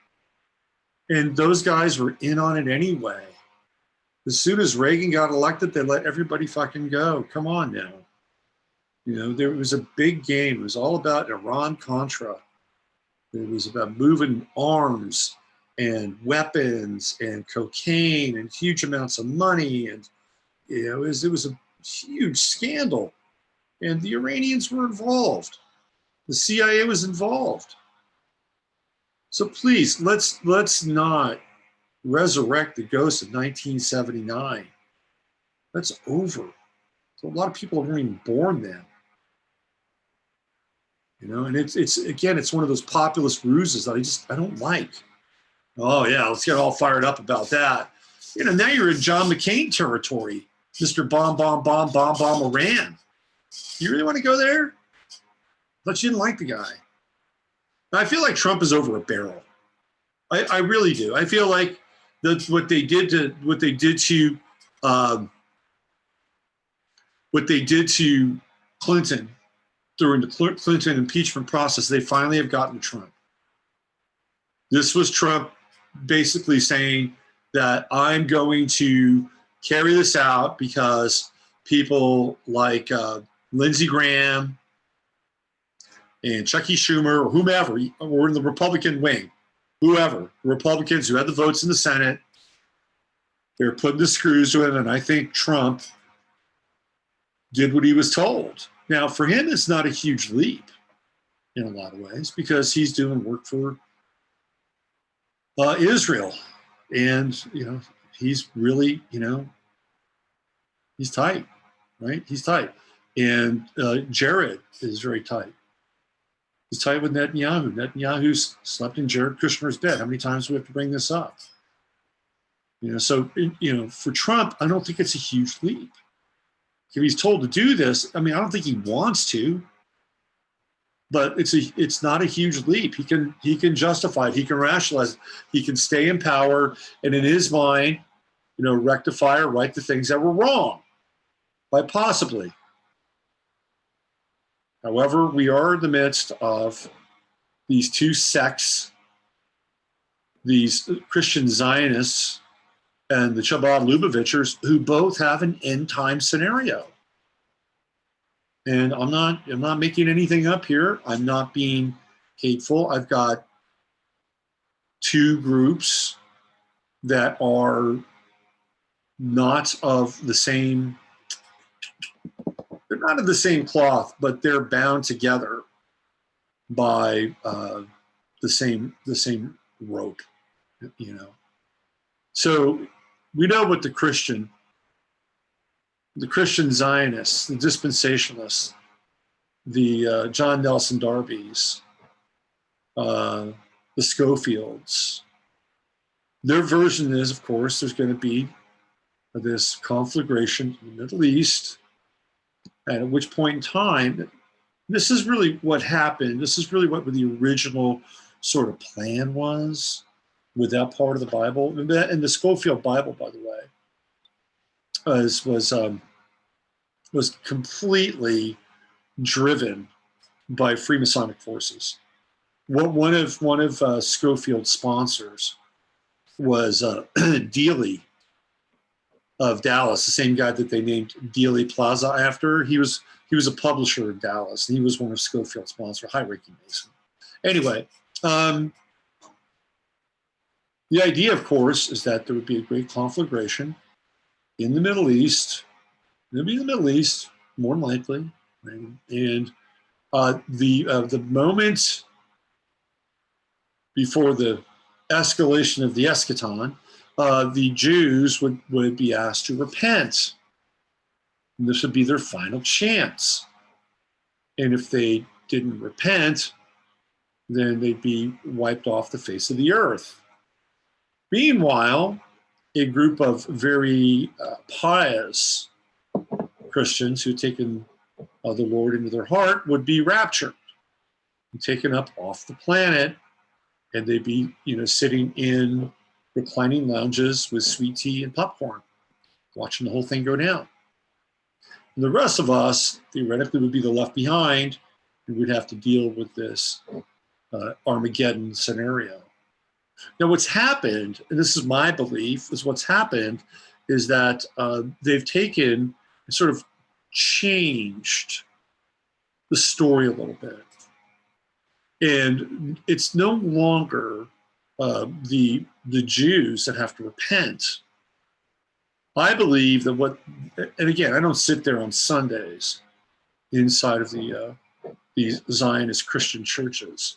And those guys were in on it anyway. As soon as Reagan got elected, they let everybody fucking go. Come on now. There was a big game. It was all about Iran-Contra. It was about moving arms and weapons and cocaine and huge amounts of money. And it was a huge scandal. And the Iranians were involved. The CIA was involved. So please, let's not resurrect the ghost of 1979. That's over. So a lot of people weren't even born then. And it's one of those populist ruses that I don't like. Oh yeah, let's get all fired up about that. Now you're in John McCain territory, Mr. Bomb Iran. You really want to go there? But you didn't like the guy. I feel like Trump is over a barrel. I really do. I feel like what they did to Clinton during the Clinton impeachment process, they finally have gotten to Trump. This was Trump basically saying that I'm going to carry this out because people like Lindsey Graham and Chucky Schumer or whomever, or in the Republican wing, whoever, Republicans who had the votes in the Senate, they're putting the screws to it, and I think Trump did what he was told. Now, for him, it's not a huge leap in a lot of ways because he's doing work for Israel, and he's really, he's tight, right? He's tight, and Jared is very tight. He's tight with Netanyahu. Netanyahu's slept in Jared Kushner's bed. How many times do we have to bring this up? So for Trump, I don't think it's a huge leap. If he's told to do this, I don't think he wants to, but it's not a huge leap. He can justify it. He can rationalize it. He can stay in power, and in his mind, rectify or right the things that were wrong, by possibly. However, we are in the midst of these two sects, these Christian Zionists and the Chabad Lubavitchers, who both have an end time scenario. And I'm not making anything up here. I'm not being hateful. I've got two groups that are not of the same, they're not of the same cloth, but they're bound together by the same rope, you know. So we know what the Christian Zionists, the dispensationalists, the John Nelson Darby's, the Schofields, their version is, of course, there's going to be this conflagration in the Middle East, and at which point in time, this is really what happened. This is really what the original sort of plan was with that part of the Bible. And the Schofield Bible, by the way, was completely driven by Freemasonic forces. One of Schofield's sponsors was Dealey of Dallas, the same guy that they named Dealey Plaza after. He was a publisher in Dallas, and he was one of Schofield's sponsors, high-ranking Mason. Anyway, the idea, of course, is that there would be a great conflagration in the Middle East. It would be in the Middle East, more than likely, right? And the moment before the escalation of the eschaton, the Jews would be asked to repent. And this would be their final chance. And if they didn't repent, then they'd be wiped off the face of the earth. Meanwhile, a group of very pious Christians who'd taken the Lord into their heart would be raptured and taken up off the planet, and they'd be, sitting in reclining lounges with sweet tea and popcorn, watching the whole thing go down. And the rest of us, theoretically, would be the left behind, and we'd have to deal with this Armageddon scenario. Now, what's happened, and this is my belief, is what's happened is that they've taken and sort of changed the story a little bit. And it's no longer the Jews that have to repent. I believe that and again, I don't sit there on Sundays inside of these Zionist Christian churches.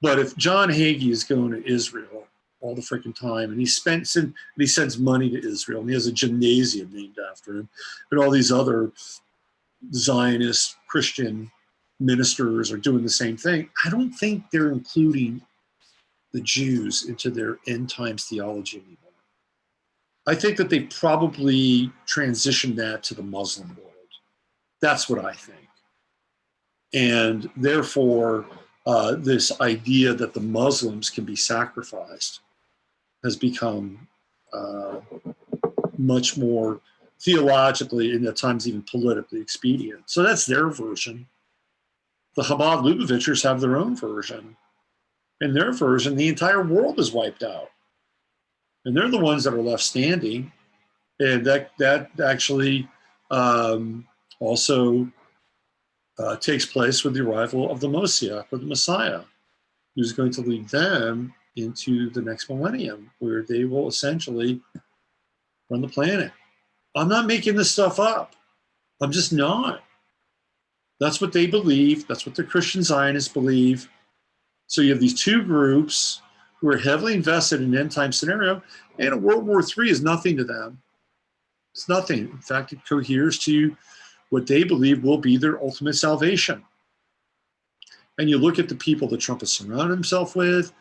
But if John Hagee is going to Israel all the freaking time, and he sends money to Israel, and he has a gymnasium named after him, and all these other Zionist Christian ministers are doing the same thing, I don't think they're including the Jews into their end times theology anymore. I think that they probably transitioned that to the Muslim world. That's what I think. And therefore, this idea that the Muslims can be sacrificed has become much more theologically and at times even politically expedient. So that's their version. The Chabad Lubavitchers have their own version. In their version, the entire world is wiped out. And they're the ones that are left standing. And that actually also takes place with the arrival of the Moshiach, or the Messiah, who's going to lead them into the next millennium, where they will essentially run the planet. I'm not making this stuff up. I'm just not. That's what they believe. That's what the Christian Zionists believe. So you have these two groups who are heavily invested in an end-time scenario, and a World War III is nothing to them. It's nothing. In fact, it coheres to what they believe will be their ultimate salvation. And you look at the people that Trump has surrounded himself with,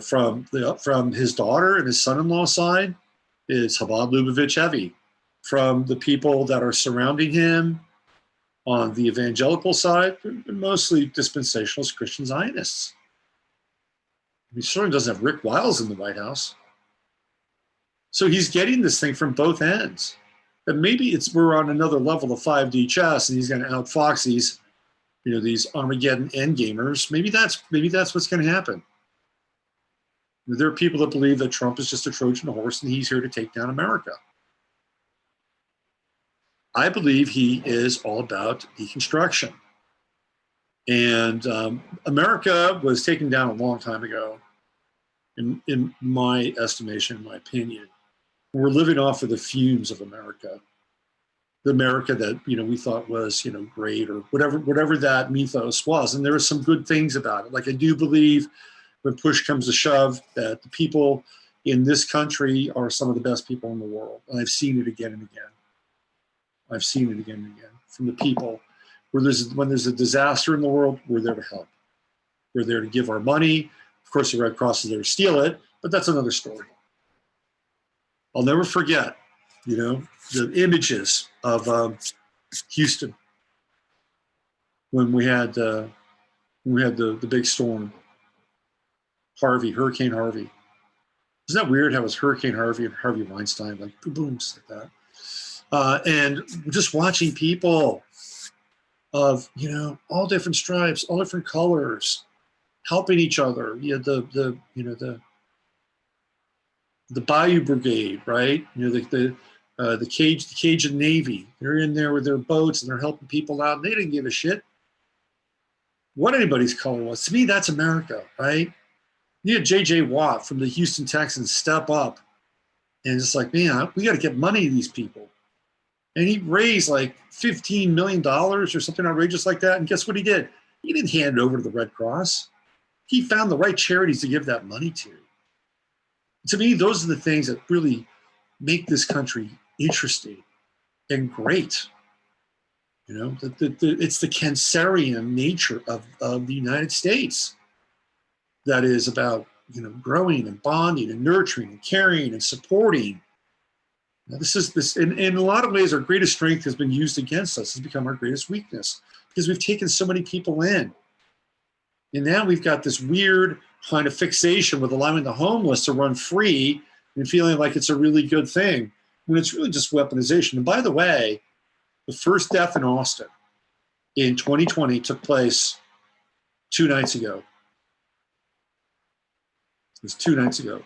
from his daughter and his son-in-law side, it's Chabad Lubavitch heavy. From the people that are surrounding him on the evangelical side, they're mostly dispensationalist Christian Zionists. He certainly doesn't have Rick Wiles in the White House. So he's getting this thing from both ends. And maybe we're on another level of 5D chess, and he's going to outfox these Armageddon endgamers. Maybe that's what's going to happen. There are people that believe that Trump is just a Trojan horse and he's here to take down America. I believe he is all about deconstruction. And America was taken down a long time ago, in my estimation, in my opinion. We're living off of the fumes of America. The America that, you know, we thought was, you know, great, or whatever that mythos was. And there were some good things about it. Like, I do believe when push comes to shove that the people in this country are some of the best people in the world. And I've seen it again and again. I've seen it again and again from the people. When there's a disaster in the world, we're there to help. We're there to give our money. Of course, the Red Cross is there to steal it, but that's another story. I'll never forget, you know, the images of Houston when we had the big storm, Hurricane Harvey. Isn't that weird how it was Hurricane Harvey and Harvey Weinstein, like boom, boom, like that? And just watching people of, you know, all different stripes, all different colors, helping each other. You had the Bayou Brigade, right? You know, the Cajun Navy. They're in there with their boats and they're helping people out. And they didn't give a shit what anybody's color was. To me, that's America, right? You had J.J. Watt from the Houston Texans step up and just like, man, we got to get money to these people. And he raised like $15 million or something outrageous like that. And guess what he did? He didn't hand it over to the Red Cross. He found the right charities to give that money to. To me, those are the things that really make this country interesting and great. You know, it's the Cancerian nature of the United States that is about, you know, growing and bonding and nurturing and caring and supporting. Now, in a lot of ways, our greatest strength has been used against us. It's become our greatest weakness because we've taken so many people in. And now we've got this weird kind of fixation with allowing the homeless to run free and feeling like it's a really good thing when it's really just weaponization. And by the way, the first death in Austin in 2020 took place 2 nights ago. It was 2 nights ago.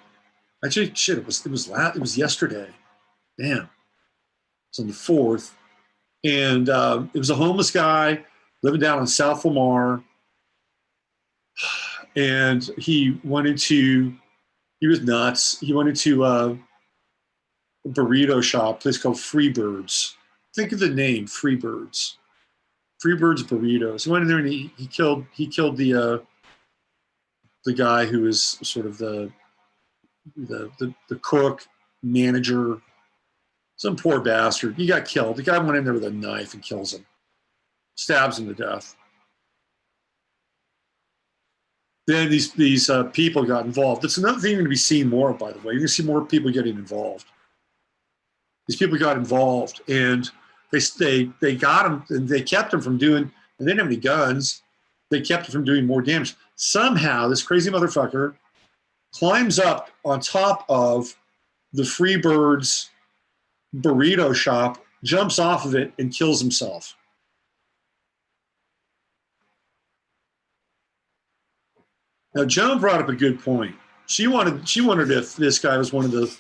Actually, shit, it was yesterday. Damn. It's on the 4th. And it was a homeless guy living down in South Lamar. And he was nuts. He went into a burrito shop, a place called Freebirds. Think of the name, Freebirds. Freebirds Burritos. He went in there and he killed the guy who was sort of the cook, manager, some poor bastard. He got killed. The guy went in there with a knife and kills him, stabs him to death. Then these people got involved. That's another thing you're going to be seeing more of, by the way. You're going to see more people getting involved. These people got involved, and they got him, and they kept him from doing, and they didn't have any guns. They kept him from doing more damage. Somehow, this crazy motherfucker climbs up on top of the Freebirds burrito shop, jumps off of it, and kills himself. Now, Joan brought up a good point. She wondered if this guy was one of the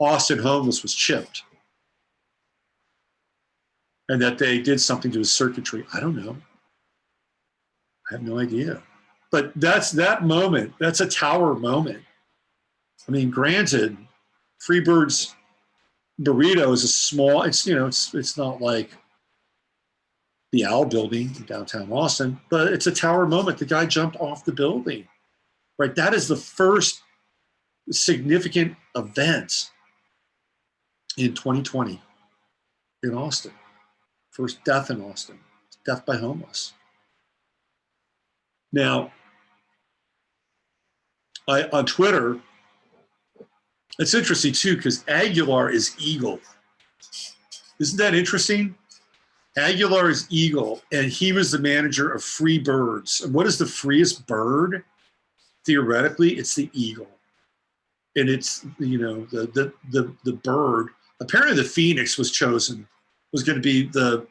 Austin homeless was chipped and that they did something to his circuitry. I don't know. I have no idea. But that's that moment. That's a tower moment. I mean, granted, Freebird's burrito is a small, it's not like the Owl building in downtown Austin, but it's a tower moment. The guy jumped off the building. Right, that is the first significant event in 2020 in Austin. First death in Austin, death by homeless. Now, on Twitter, it's interesting too because Aguilar is eagle. Isn't that interesting? Aguilar is eagle, and he was the manager of Free Birds. And what is the freest bird? Theoretically, it's the eagle, and it's the bird. Apparently, the phoenix was going to be the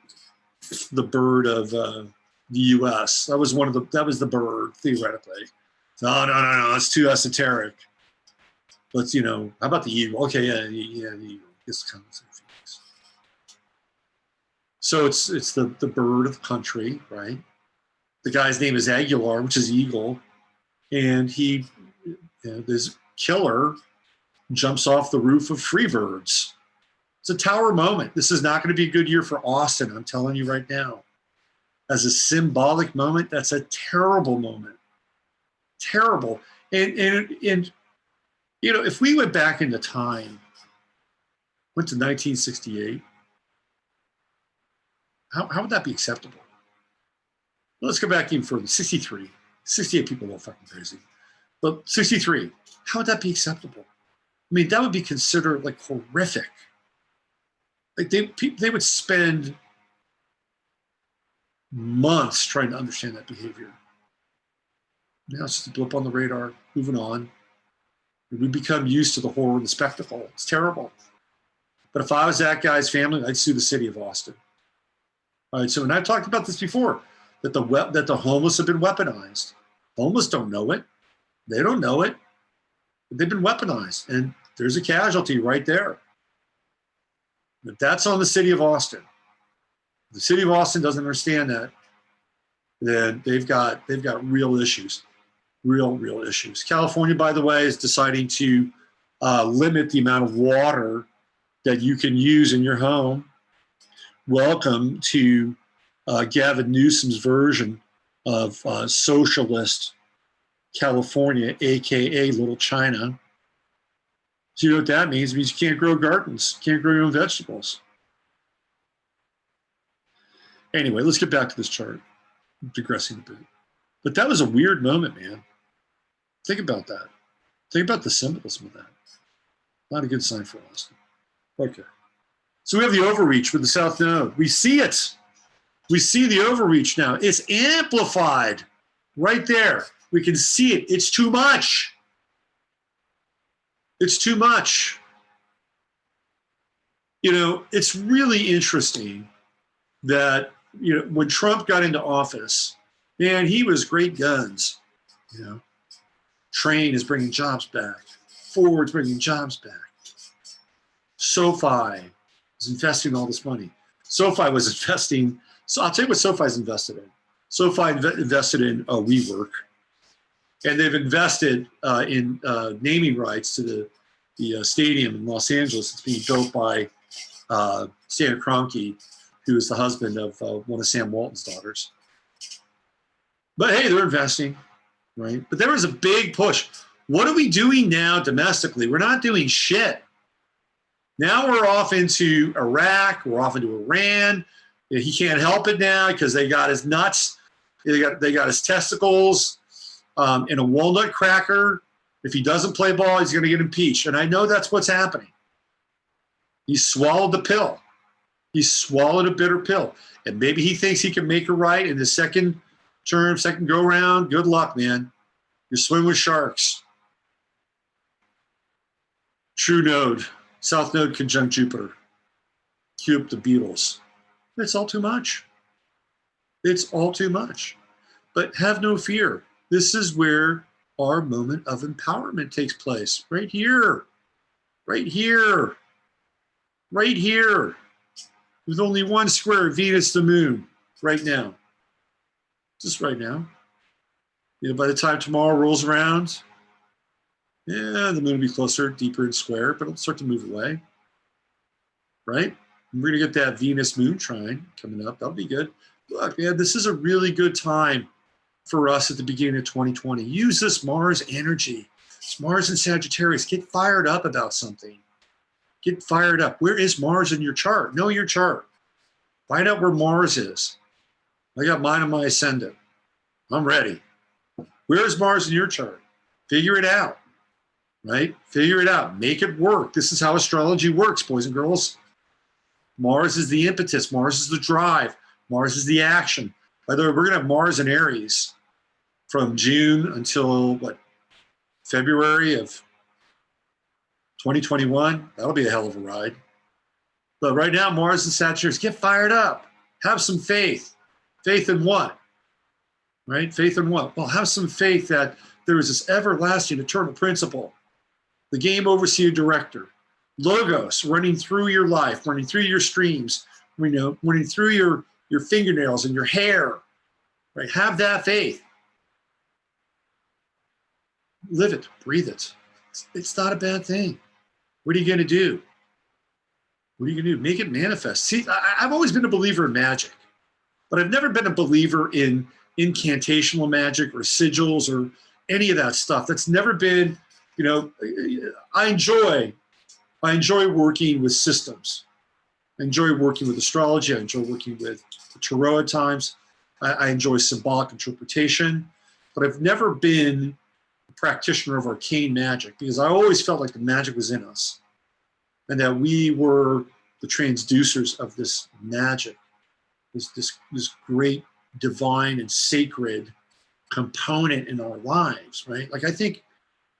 bird of the U.S. That was the bird theoretically. No, it's too esoteric. Let's how about the eagle? Okay, yeah, the eagle. It's kind of the phoenix. So it's the bird of the country, right? The guy's name is Aguilar, which is eagle, and this killer jumps off the roof of Freebirds. It's a tower moment. This is not going to be a good year for Austin, I'm telling you right now. As a symbolic moment, that's a terrible moment. Terrible. And if we went back into time, went to 1968, how would that be acceptable? Well, let's go back even further. 63. 68 people are fucking crazy. But 63, how would that be acceptable? I mean, that would be considered like horrific. Like they would spend months trying to understand that behavior. Now it's just a blip on the radar, moving on. We become used to the horror and the spectacle. It's terrible. But if I was that guy's family, I'd sue the city of Austin. All right, so, and I've talked about this before, that the homeless have been weaponized. Homeless don't know it. They don't know it. But they've been weaponized, and there's a casualty right there. But that's on the city of Austin. If the city of Austin doesn't understand that, then they've got real issues, real issues. California, by the way, is deciding to limit the amount of water that you can use in your home. Welcome to Gavin Newsom's version of socialist California, aka Little China. So you know what that means? It means you can't grow gardens, can't grow your own vegetables. Anyway, let's get back to this chart. I'm digressing a bit. But that was a weird moment, man. Think about that. Think about the symbolism of that. Not a good sign for Austin. Okay. So we have the overreach with the South Node. We see it. We see the overreach now. It's amplified right there. We can see it. It's too much. It's too much. You know, it's really interesting that, you know, when Trump got into office, man, he was great guns. You know, Train is bringing jobs back. Ford's bringing jobs back. SoFi is investing all this money. SoFi was investing. So I'll tell you what SoFi's invested in. SoFi invested in WeWork, and they've invested in naming rights to the stadium in Los Angeles. It's being built by Stan Kroenke, who is the husband of one of Sam Walton's daughters. But hey, they're investing, right? But there was a big push. What are we doing now domestically? We're not doing shit. Now we're off into Iraq. We're off into Iran. He can't help it now because they got his nuts. They got his testicles in a walnut cracker. If he doesn't play ball, he's going to get impeached. And I know that's what's happening. He swallowed the pill. He swallowed a bitter pill. And maybe he thinks he can make it right in the second term, second go round. Good luck, man. You're swimming with sharks. True node. South node conjunct Jupiter. Cue up the Beatles. It's all too much. It's all too much. But have no fear. This is where our moment of empowerment takes place. Right here. Right here. Right here. With only one square, Venus, the moon, right now. Just right now. You know, by the time tomorrow rolls around, yeah, the moon will be closer, deeper and square, but it'll start to move away. Right? And we're going to get that Venus moon trine coming up. That'll be good. Look, man, this is a really good time for us at the beginning of 2020. Use this Mars energy. It's Mars and Sagittarius. Get fired up about something. Get fired up. Where is Mars in your chart? Know your chart. Find out where Mars is. I got mine on my ascendant. I'm ready. Where is Mars in your chart? Figure it out. Right? Figure it out. Make it work. This is how astrology works, boys and girls. Mars is the impetus. Mars is the drive. Mars is the action. By the way, we're going to have Mars in Aries from June until, what, February of 2021. That'll be a hell of a ride. But right now, Mars and Sagittarius, get fired up. Have some faith. Faith in what? Right? Faith in what? Well, have some faith that there is this everlasting, eternal principle. The game overseer director. Logos running through your life, running through your streams, running through your fingernails and your hair, right? Have that faith. Live it, breathe it. It's not a bad thing. What are you going to do? What are you going to do? Make it manifest. See, I've always been a believer in magic, but I've never been a believer in incantational magic or sigils or any of that stuff. That's never been, I enjoy working with systems. I enjoy working with astrology. I enjoy working with the tarot at times. I enjoy symbolic interpretation, but I've never been a practitioner of arcane magic because I always felt like the magic was in us and that we were the transducers of this magic, this great divine and sacred component in our lives, right? Like I think,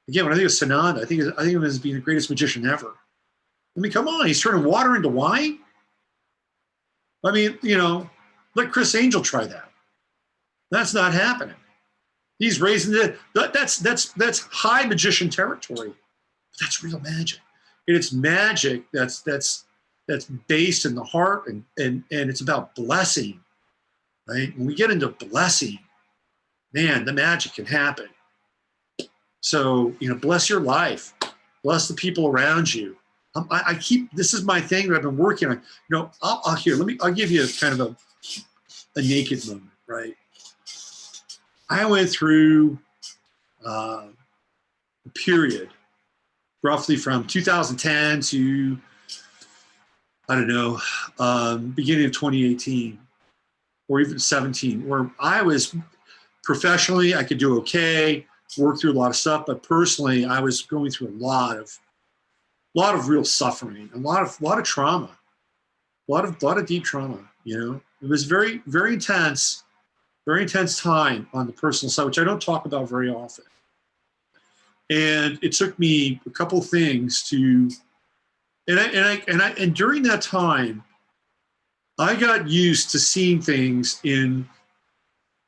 again, when I think of Sananda, I think of him as being the greatest magician ever. I mean, come on, he's turning water into wine. I mean, let Chris Angel try that. That's not happening. He's raising that's high magician territory. But that's real magic. And it's magic that's based in the heart and it's about blessing, right? When we get into blessing, man, the magic can happen. So, bless your life, bless the people around you. I keep, this is my thing that I've been working on. I'll give you kind of a naked moment, right? I went through a period roughly from 2010 to, I don't know, beginning of 2018 or even 17, where I was professionally, I could do okay, work through a lot of stuff, but personally, I was going through a lot of real suffering, a lot of trauma, a lot of deep trauma. It was very, very intense time on the personal side, which I don't talk about very often. And it took me a couple things to, and during that time, I got used to seeing things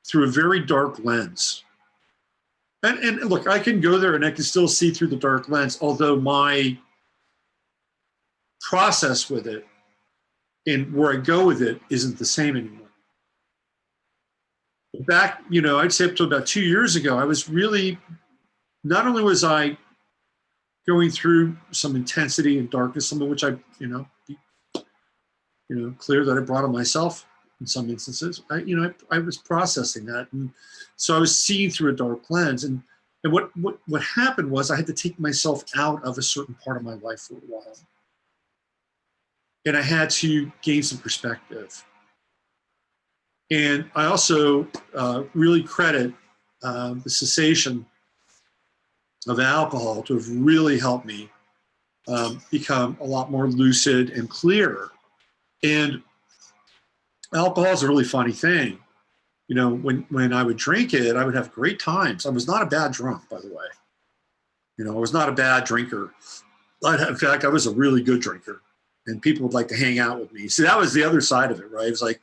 through a very dark lens. And look, I can go there and I can still see through the dark lens, although my process with it and where I go with it isn't the same anymore. Back, I'd say up to about 2 years ago, I was really, not only was I going through some intensity and darkness, some of which I, clear that I brought on myself in some instances. I was processing that, and so I was seeing through a dark lens. And what happened was I had to take myself out of a certain part of my life for a while, and I had to gain some perspective. And I also really credit the cessation of alcohol to have really helped me become a lot more lucid and clear. And alcohol is a really funny thing. When I would drink it, I would have great times. I was not a bad drunk, by the way. I was not a bad drinker. In fact, I was a really good drinker, and people would like to hang out with me. See, that was the other side of it, right? It was like,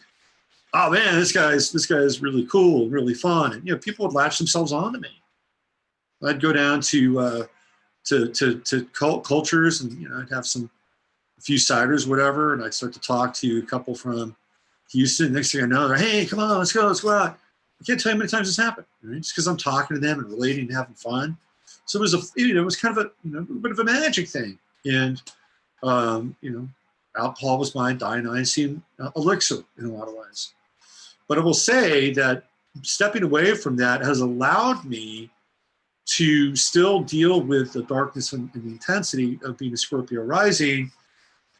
oh man, this guy is really cool and really fun, and people would latch themselves onto me. I'd go down to cultures, and I'd have a few ciders, whatever, and I'd start to talk to a couple from Houston. Next thing I know, they're, hey, come on, let's go out. I can't tell you how many times this happened. Right? Just because I'm talking to them and relating and having fun. So it was kind of a bit of a magic thing, and alcohol was my Dionysian elixir in a lot of ways. But I will say that stepping away from that has allowed me to still deal with the darkness and the intensity of being a Scorpio rising,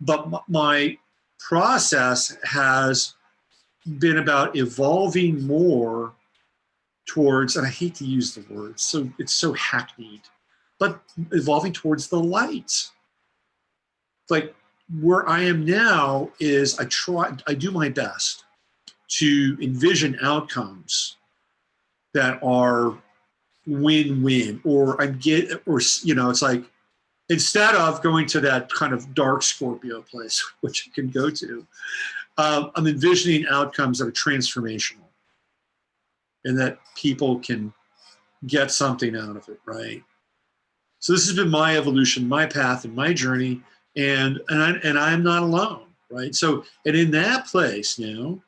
but my process has been about evolving more towards, and I hate to use the word, so it's so hackneyed, but evolving towards the light. Like where I am now is I do my best to envision outcomes that are win-win, it's like, instead of going to that kind of dark Scorpio place, which you can go to, I'm envisioning outcomes that are transformational and that people can get something out of it, right? So this has been my evolution, my path, and my journey, and I'm not alone, right? So, and in that place now,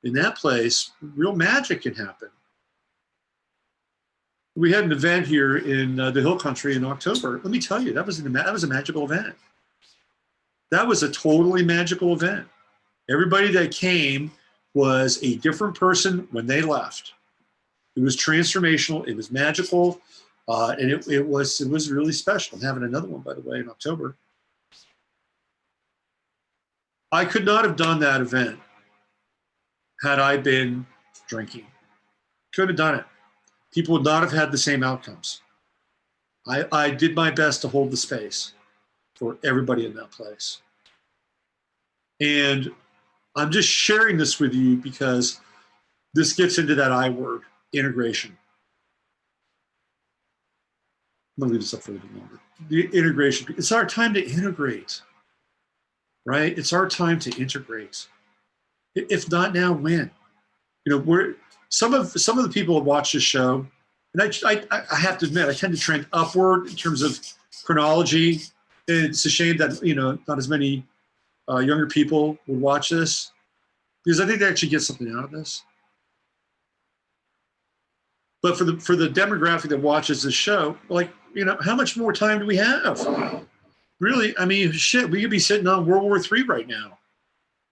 in that place, real magic can happen. We had an event here in the Hill Country in October. Let me tell you, that was a magical event. That was a totally magical event. Everybody that came was a different person when they left. It was transformational. It was magical, and it was really special. I'm having another one, by the way, in October. I could not have done that event had I been drinking. Couldn't have done it. People would not have had the same outcomes. I did my best to hold the space for everybody in that place. And I'm just sharing this with you because this gets into that I word, integration. I'm going to leave this up for a little bit longer. The integration. It's our time to integrate, right? It's our time to integrate. If not now, when? You know, we're some of the people that watch this show, and I have to admit, I tend to trend upward in terms of chronology. And it's a shame that, you know, not as many younger people would watch this, because I think they actually get something out of this. But for the demographic that watches this show, like, you know, how much more time do we have? Really, I mean, shit, we could be sitting on World War III right now.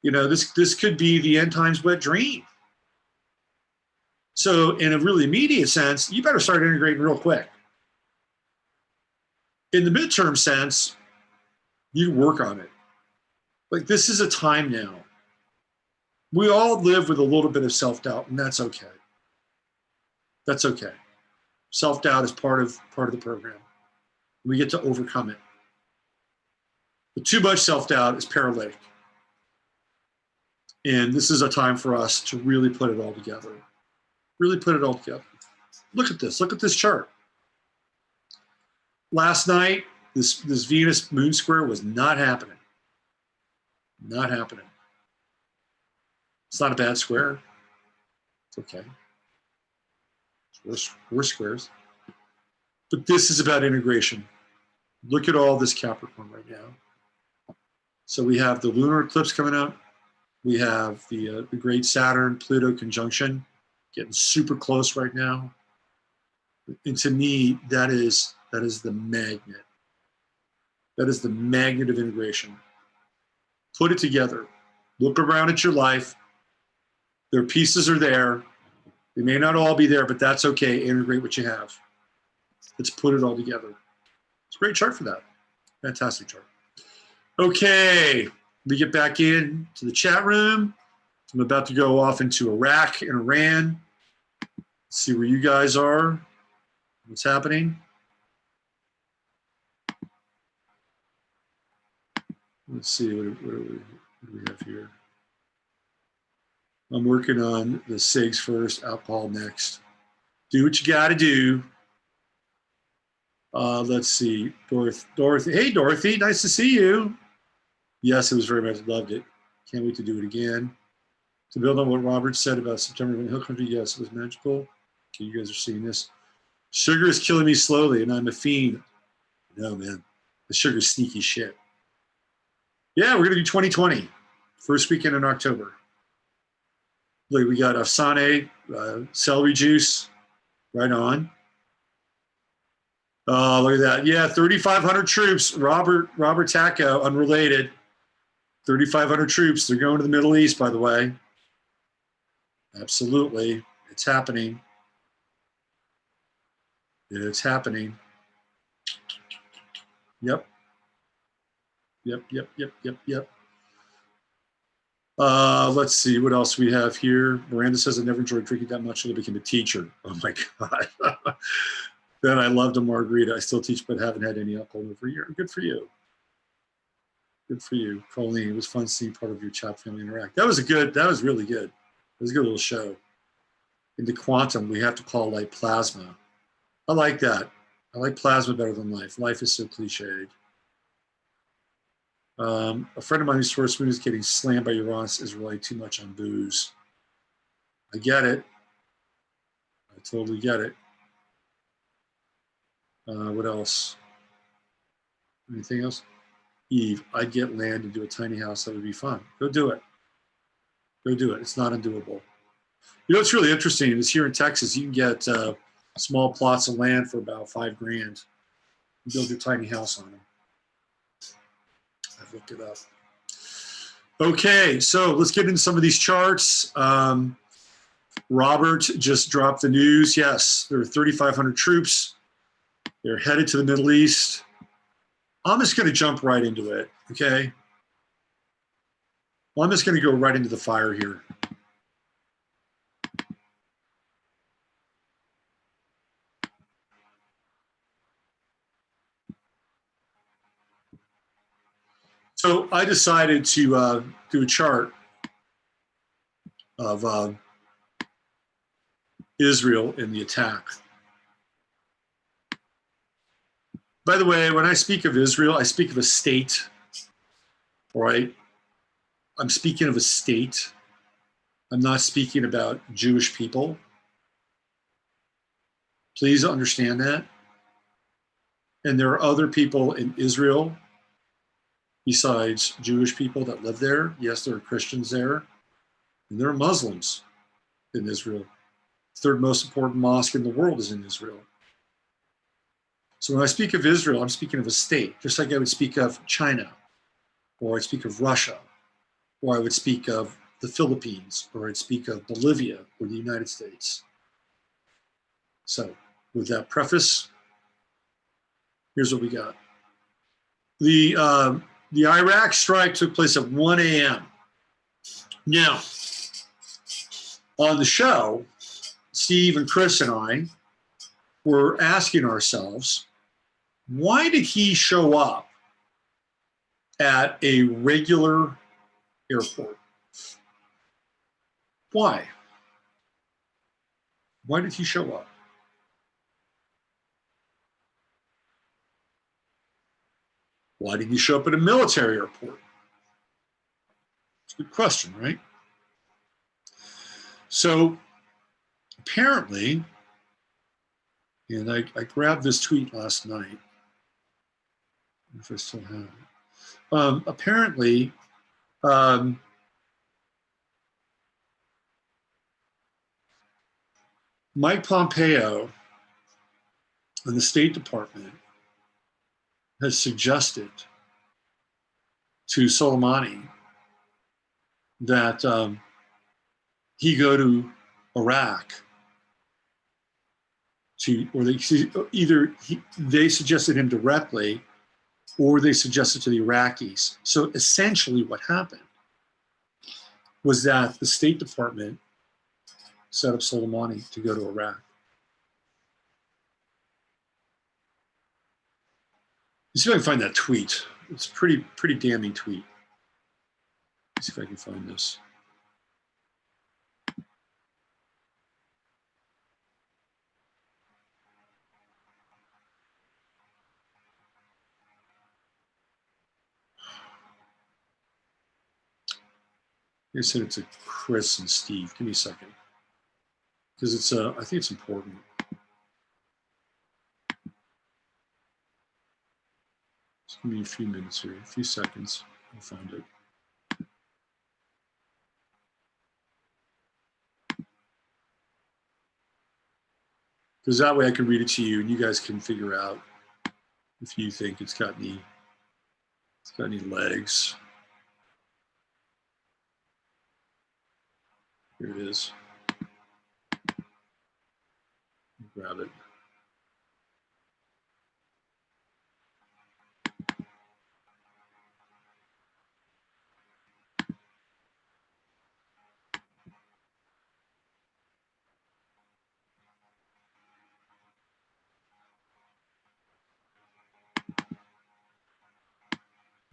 You know, this could be the end times wet dream. So in a really immediate sense, you better start integrating real quick. In the midterm sense, you work on it. Like, this is a time now. We all live with a little bit of self-doubt, and that's okay. That's okay. Self-doubt is part of the program. We get to overcome it. But too much self-doubt is paralytic. And this is a time for us to really put it all together. Really put it all together. Look at this. Look at this chart. Last night, this Venus moon square was not happening. Not happening. It's not a bad square. It's okay. It's worse squares. But this is about integration. Look at all this Capricorn right now. So we have the lunar eclipse coming up. We have the great Saturn-Pluto conjunction getting super close right now. And to me, that is the magnet. That is the magnet of integration. Put it together. Look around at your life. Their pieces are there. They may not all be there, but that's okay. Integrate what you have. Let's put it all together. It's a great chart for that. Fantastic chart. Okay, we get back in to the chat room. I'm about to go off into Iraq and Iran. Let's see where you guys are. What's happening? Let's see, what do we have here? I'm working on the SIGs first, alcohol next. Do what you got to do. Let's see, Dorothy. Hey, Dorothy, nice to see you. Yes, it was very much, loved it. Can't wait to do it again. To build on what Robert said about September in Hill Country, yes, it was magical. Okay, you guys are seeing this. Sugar is killing me slowly, and I'm a fiend. No, man, the sugar's sneaky shit. Yeah, we're going to do 2020, first weekend in October. Look, we got Afsane, celery juice, right on. Oh, look at that. Yeah, 3,500 troops. Robert Tacco, unrelated. 3,500 troops. They're going to the Middle East, by the way. Absolutely. It's happening. It's happening. Yep. Let's see what else we have here. Miranda says, I never enjoyed drinking that much until I became a teacher. Oh my God. Then I loved a margarita. I still teach, but haven't had any alcohol in over a year. Good for you. Good for you. Colleen, it was fun seeing part of your chat family interact. That was really good. It was a good little show. Into quantum, we have to call light plasma. I like that. I like plasma better than life. Life is so cliched. A friend of mine whose first moon is getting slammed by Uranus is relying too much on booze. I get it. I totally get it. What else? Anything else? Eve, I'd get land and do a tiny house. That would be fun. Go do it. Go do it. It's not undoable. You know what's really interesting is here in Texas, you can get small plots of land for about $5,000. You build your tiny house on them. I've looked it up. Okay, so let's get into some of these charts. Robert just dropped the news. Yes, there are 3,500 troops. They're headed to the Middle East. I'm just going to jump right into it, okay? Well, I'm just going to go right into the fire here. So I decided to do a chart of Israel in the attack. By the way, when I speak of Israel, I speak of a state, all right? I'm speaking of a state. I'm not speaking about Jewish people. Please understand that. And there are other people in Israel besides Jewish people that live there. Yes, there are Christians there. And there are Muslims in Israel. Third most important mosque in the world is in Israel. So when I speak of Israel, I'm speaking of a state, just like I would speak of China, or I'd speak of Russia, or I would speak of the Philippines, or I'd speak of Bolivia or the United States. So with that preface, here's what we got. The Iraq strike took place at 1 a.m. Now, on the show, Steve and Chris and I were asking ourselves, why did he show up at a regular airport? Why? Why did he show up? Why did he show up at a military airport? It's a good question, right? So apparently, and I grabbed this tweet last night, if I still have it. Apparently, Mike Pompeo and the State Department has suggested to Soleimani that he go to Iraq or they suggested him directly, or they suggested to the Iraqis. So essentially what happened was that the State Department set up Soleimani to go to Iraq. Let's see if I can find that tweet. It's a pretty damning tweet. Let's see if I can find this. I said it's a Chris and Steve. Give me a second, because it's I think it's important. Just give me a few minutes here, a few seconds. I'll find it. Because that way I can read it to you, and you guys can figure out if you think it's got any legs. Here it is. Grab it.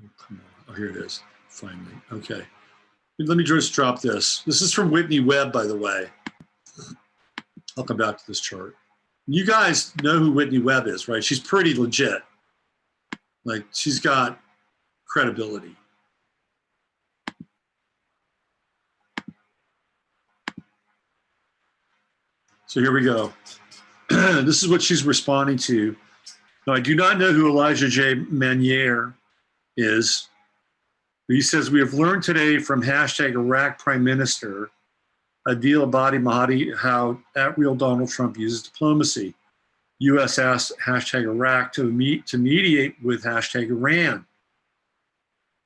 Oh, come on. Oh, here it is. Finally. Okay. Let me just drop this. This is from Whitney Webb, by the way. I'll come back to this chart. You guys know who Whitney Webb is, right? She's pretty legit. Like, she's got credibility. So here we go. This is what she's responding to. Now, I do not know who Elijah J. Manier is, he says, we have learned today from hashtag Iraq Prime Minister Adil Abadi Mahdi how at real Donald Trump uses diplomacy. U.S. asked hashtag Iraq to mediate with hashtag Iran.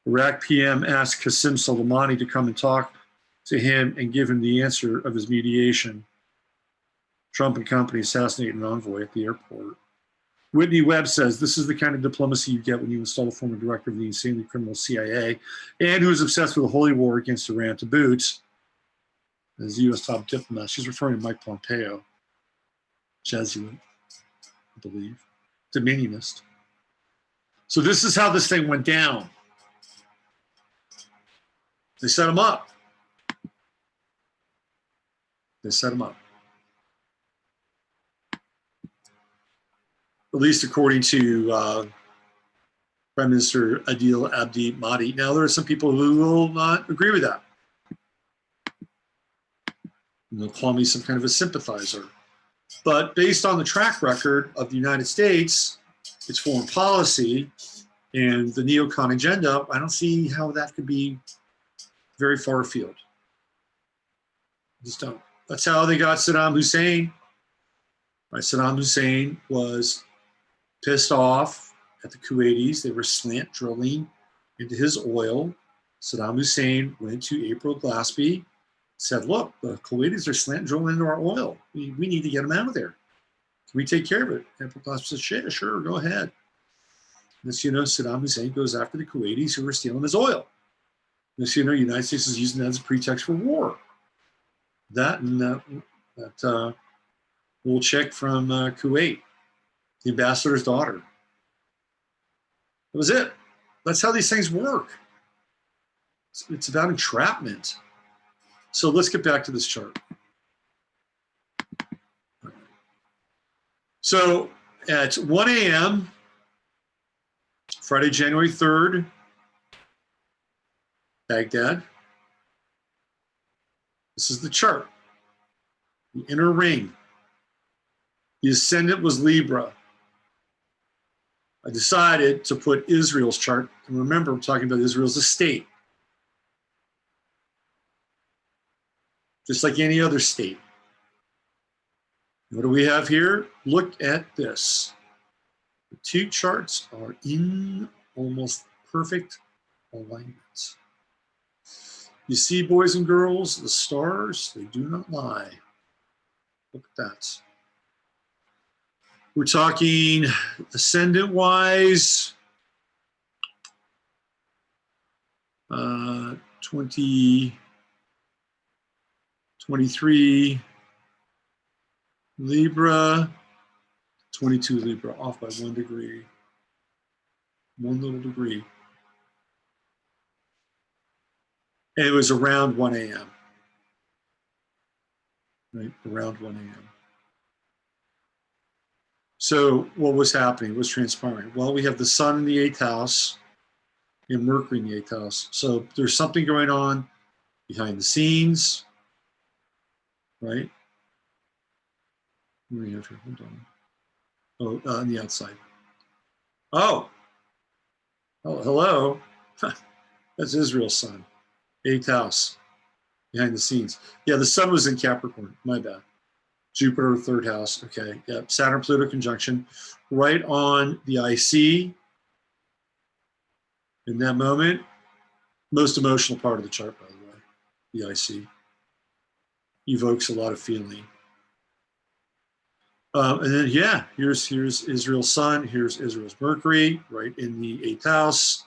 Iraq PM asked Qasem Soleimani to come and talk to him and give him the answer of his mediation. Trump and company assassinated an envoy at the airport. Whitney Webb says, this is the kind of diplomacy you get when you install a former director of the insanely criminal CIA and who is obsessed with a holy war against Iran to boot. As U.S. top diplomat, she's referring to Mike Pompeo, Jesuit, I believe, Dominionist. So this is how this thing went down. They set him up. They set him up. At least according to Prime Minister Adil Abdi Mahdi. Now, there are some people who will not agree with that. And they'll call me some kind of a sympathizer. But based on the track record of the United States, its foreign policy, and the neocon agenda, I don't see how that could be very far afield. I just don't. That's how they got Saddam Hussein. Right? Saddam Hussein was pissed off at the Kuwaitis. They were slant drilling into his oil. Saddam Hussein went to April Glaspie, said, look, the Kuwaitis are slant drilling into our oil. We need to get them out of there. Can we take care of it? April Glaspie said, sure, go ahead. As you know, Saddam Hussein goes after the Kuwaitis who are stealing his oil. As you know, the United States is using that as a pretext for war. That and that little chick from Kuwait, the ambassador's daughter. That was it. That's how these things work. It's about entrapment. So let's get back to this chart. So at 1 a.m., Friday, January 3rd, Baghdad. This is the chart. The inner ring. The ascendant was Libra. I decided to put Israel's chart, and remember, I'm talking about Israel's estate. Just like any other state. What do we have here? Look at this. The two charts are in almost perfect alignment. You see, boys and girls, the stars, they do not lie. Look at that. We're talking ascendant-wise, 23 Libra, 22 Libra, off by 1 degree. 1 little degree. And it was around 1 a.m. Right, around 1 a.m. So what was happening? What was transpiring? Well, we have the sun in the 8th house and Mercury in the 8th house. So there's something going on behind the scenes, right? What do we have here? Hold on. Oh, on the outside. Oh, hello. That's Israel's sun. 8th house, behind the scenes. Yeah, the sun was in Capricorn, my bad. Jupiter, 3rd house, okay. Yeah, Saturn-Pluto conjunction, right on the IC. In that moment, most emotional part of the chart, by the way, the IC. Evokes a lot of feeling. And then, yeah, here's Israel's sun, here's Israel's Mercury, right in the 8th house.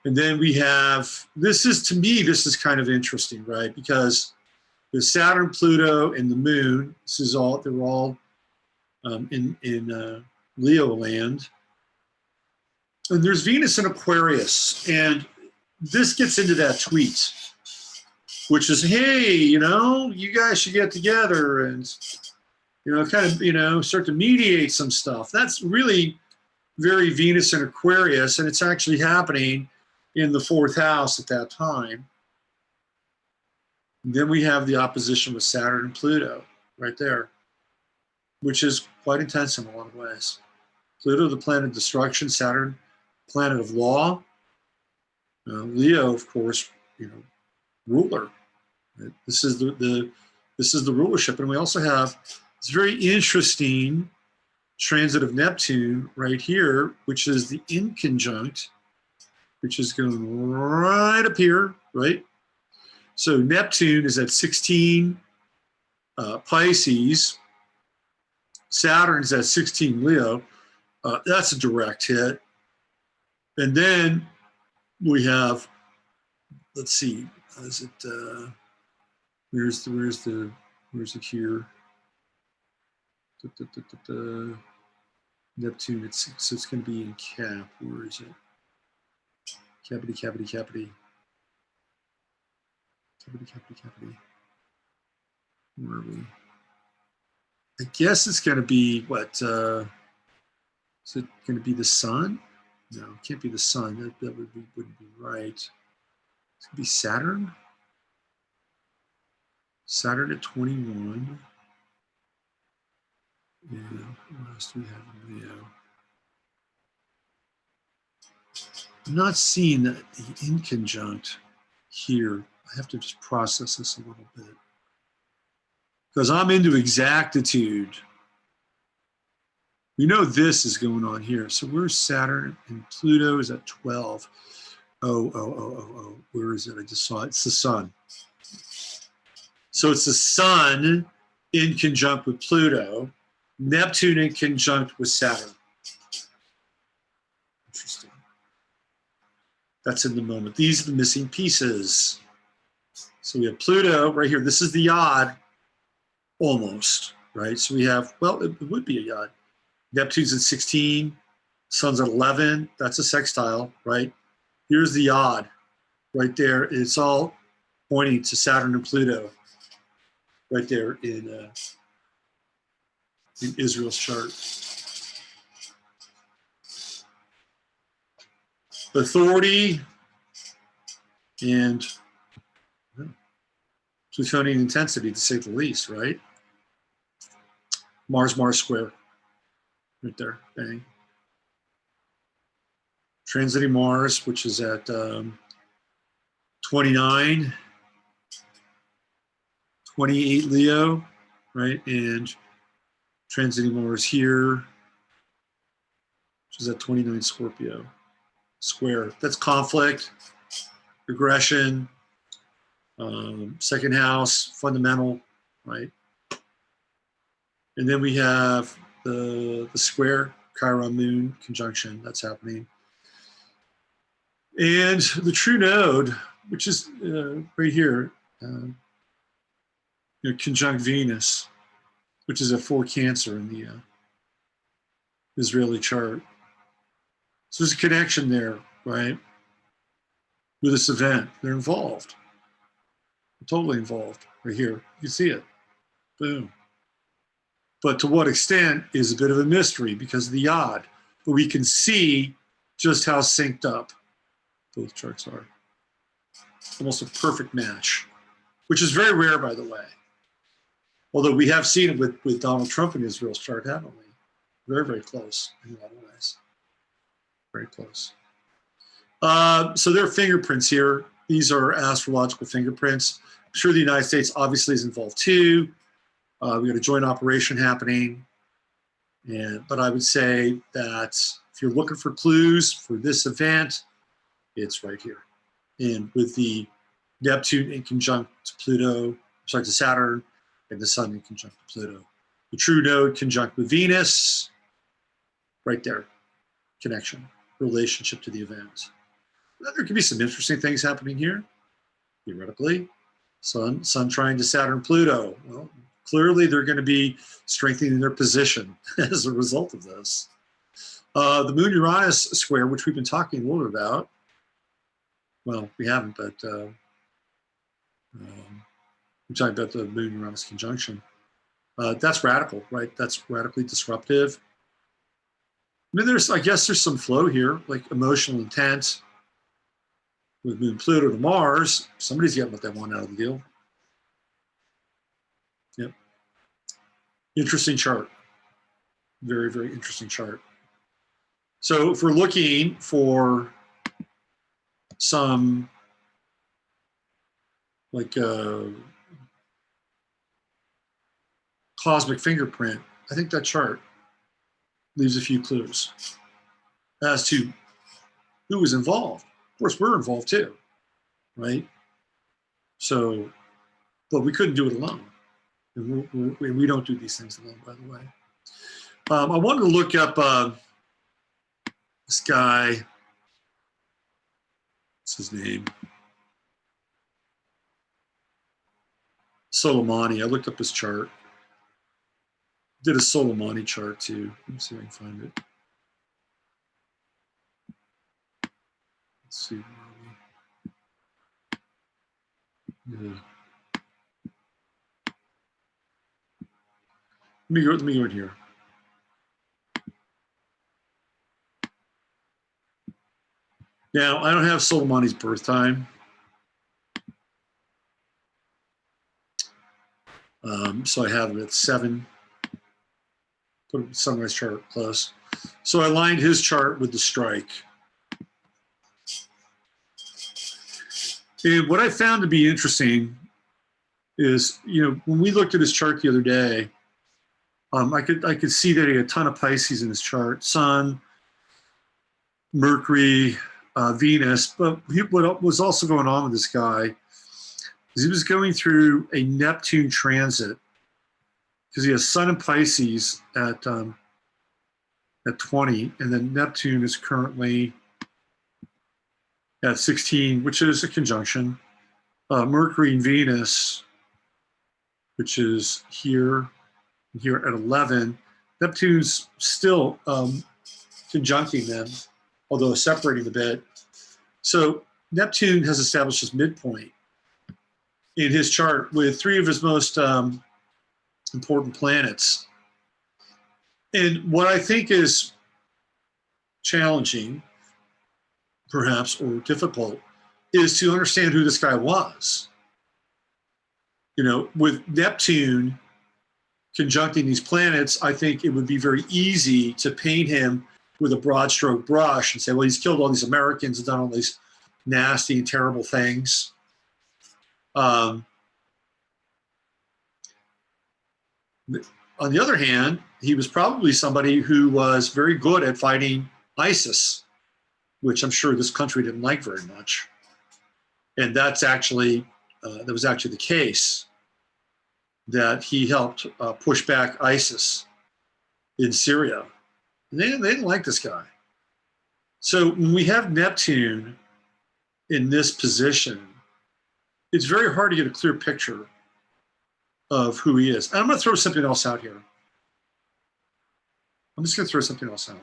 And then we have, this is, to me, this is kind of interesting, right? Because the Saturn, Pluto, and the moon, this is all, they're all in Leo land. And there's Venus in Aquarius. And this gets into that tweet, which is, hey, you know, you guys should get together and, you know, kind of, you know, start to mediate some stuff. That's really very Venus in Aquarius, and it's actually happening in the 4th house at that time. And then we have the opposition with Saturn and Pluto right there, which is quite intense in a lot of ways. Pluto, the planet of destruction, Saturn, planet of law. Leo, of course, ruler. Right? This is the rulership, and we also have this very interesting transit of Neptune right here, which is the inconjunct, which is going right up here, right? So Neptune is at 16 Pisces. Saturn's at 16 Leo. That's a direct hit. And then we have, let's see, is it, where's it here? Neptune, so it's going to be in Cap. Where is it? Capity. Where are we? I guess it's going to be what? Is it going to be the sun? No, it can't be the sun. That wouldn't be right. It's going to be Saturn. Saturn at 21. Yeah, what else do we have in Leo? I'm not seeing the inconjunct here. I have to just process this a little bit. Because I'm into exactitude. We know this is going on here. So where's Saturn? And Pluto is at 12. Oh. Where is it? I just saw it. It's the sun. So it's the sun in conjunct with Pluto. Neptune in conjunct with Saturn. Interesting. That's in the moment. These are the missing pieces. So we have Pluto right here. This is the yod, almost, right? So we have, well, it would be a yod. Neptune's at 16, Sun's at 11. That's a sextile, right? Here's the yod right there. It's all pointing to Saturn and Pluto right there in Israel's chart. Authority and Plutonian intensity, to say the least, right? Mars square, right there, bang. Transiting Mars, which is at 29, 28 Leo, right? And transiting Mars here, which is at 29 Scorpio, square. That's conflict, aggression, second house, fundamental, right? And then we have the square, Chiron moon conjunction that's happening. And the true node, which is right here, conjunct Venus, which is a 4 Cancer in the Israeli chart. So there's a connection there, right? With this event. They're involved. They're totally involved right here. You can see it. Boom. But to what extent is a bit of a mystery because of the yod. But we can see just how synced up both charts are. Almost a perfect match, which is very rare, by the way. Although we have seen it with Donald Trump in Israel's chart, haven't we? Very, very close in a lot of ways. Very close. So there are fingerprints here. These are astrological fingerprints. I'm sure the United States obviously is involved too. We got a joint operation happening. But I would say that if you're looking for clues for this event, it's right here. And with the Neptune in conjunct to Pluto, sorry, to Saturn, and the Sun in conjunct to Pluto. The true node conjunct with Venus, right there. Connection, relationship to the event. There could be some interesting things happening here, theoretically. Sun trying to Saturn, Pluto. Well, clearly they're going to be strengthening their position as a result of this. The Moon Uranus square, which we've been talking a little bit about. Well, we haven't, but we're talking about the Moon Uranus conjunction. That's radical, right? That's radically disruptive. I mean, I guess there's some flow here, like emotional intent with Moon Pluto to Mars. Somebody's getting what they want out of the deal. Yep. Interesting chart. Very, very interesting chart. So if we're looking for some like cosmic fingerprint, I think that chart leaves a few clues as to who was involved. Of course, we're involved too, right? So, but we couldn't do it alone. And we don't do these things alone, by the way. I wanted to look up this guy. What's his name? Soliemani. I looked up his chart. Did a Soliemani chart too. Let me see if I can find it. Let's see. Yeah. Let me go in here. Now, I don't have Soliemani's birth time. So I have it at 7. Put sunrise chart close. So I lined his chart with the strike. And what I found to be interesting is, you know, when we looked at his chart the other day, I could see that he had a ton of Pisces in his chart: Sun, Mercury, Venus. But what was also going on with this guy is he was going through a Neptune transit, because he has Sun and Pisces at 20, and then Neptune is currently at 16, which is a conjunction. Mercury and Venus, which is here at 11. Neptune's still conjuncting them, although separating a bit. So Neptune has established his midpoint in his chart with 3 of his most important planets. And what I think is challenging, perhaps, or difficult, is to understand who this guy was. You know, with Neptune conjuncting these planets, I think it would be very easy to paint him with a broad stroke brush and say, well, he's killed all these Americans and done all these nasty and terrible things. On the other hand, he was probably somebody who was very good at fighting ISIS, which I'm sure this country didn't like very much. And that's actually, that was actually the case, that he helped push back ISIS in Syria. And they didn't like this guy. So when we have Neptune in this position, it's very hard to get a clear picture of who he is. And I'm going to throw something else out here. I'm just going to throw something else out.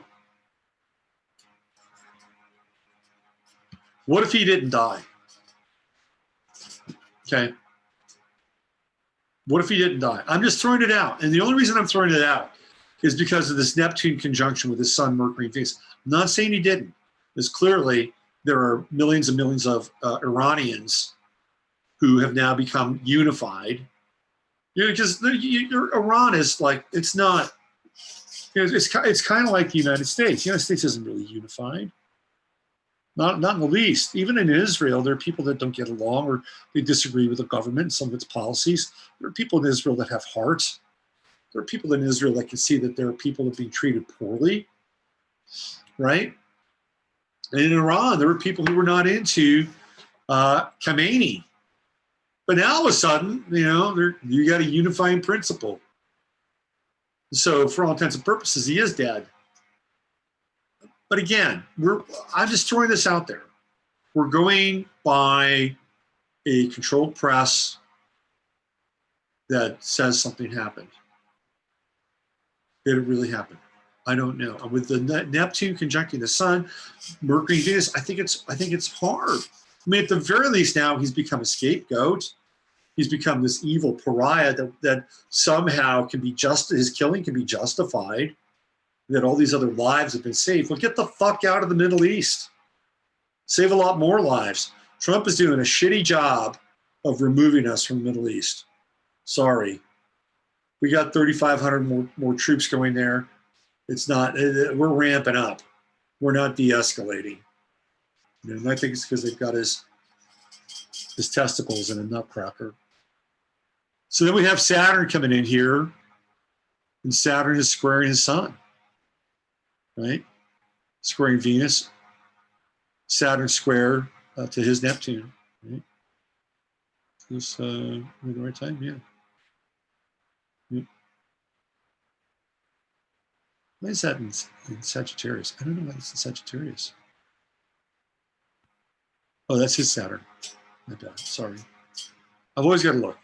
What if he didn't die? Okay. What if he didn't die? I'm just throwing it out. And the only reason I'm throwing it out is because of this Neptune conjunction with his Sun, Mercury, and Venus. I'm not saying he didn't, because clearly there are millions and millions of Iranians who have now become unified. You know, because Iran is like, it's not, you know, it's kind of like the United States. The United States isn't really unified. Not in the least. Even in Israel, there are people that don't get along, or they disagree with the government and some of its policies. There are people in Israel that have heart. There are people in Israel that can see that there are people that are being treated poorly, right? And in Iran, there were people who were not into Khomeini. But now all of a sudden, you know, you got a unifying principle. So for all intents and purposes, he is dead. But again, I'm just throwing this out there. We're going by a controlled press that says something happened. Did it really happen? I don't know. With the Neptune conjuncting the Sun, Mercury, Venus, I think it's hard. I mean, at the very least now he's become a scapegoat. He's become this evil pariah that somehow can be his killing can be justified, that all these other lives have been saved. Well, get the fuck out of the Middle East. Save a lot more lives. Trump is doing a shitty job of removing us from the Middle East. Sorry. We got 3,500 more troops going there. It's not, we're ramping up. we're not de-escalating. You know, and I think it's because they've got his testicles in a nutcracker. So then we have Saturn coming in here, and Saturn is squaring his sun, right? Squaring Venus. Saturn square to his Neptune, right? This at the right time, yeah. Why is that in Sagittarius? I don't know why it's in Sagittarius. Oh, that's his Saturn. My bad. Sorry. I've always got to look.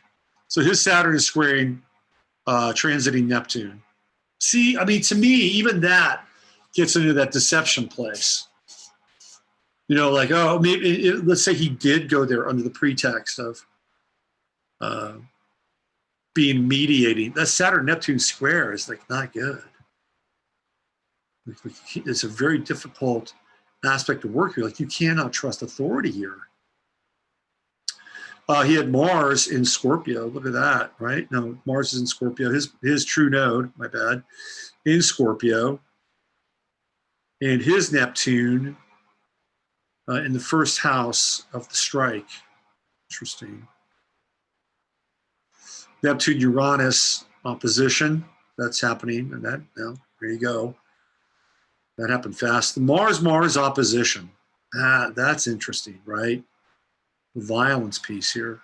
So his Saturn is squaring, transiting Neptune. See, I mean, to me, even that gets into that deception place. You know, like, oh, maybe let's say he did go there under the pretext of being mediating. That Saturn-Neptune square is like not good. It's a very difficult aspect to work here. Like, you cannot trust authority here. He had Mars in Scorpio. Look at that, right? No, Mars is in Scorpio. His true node, my bad, in Scorpio. And his Neptune in the first house of the strike. Interesting. Neptune-Uranus opposition. That's happening. And that, no, there you go. That happened fast. The Mars-Mars opposition. That's interesting, right? The violence piece here.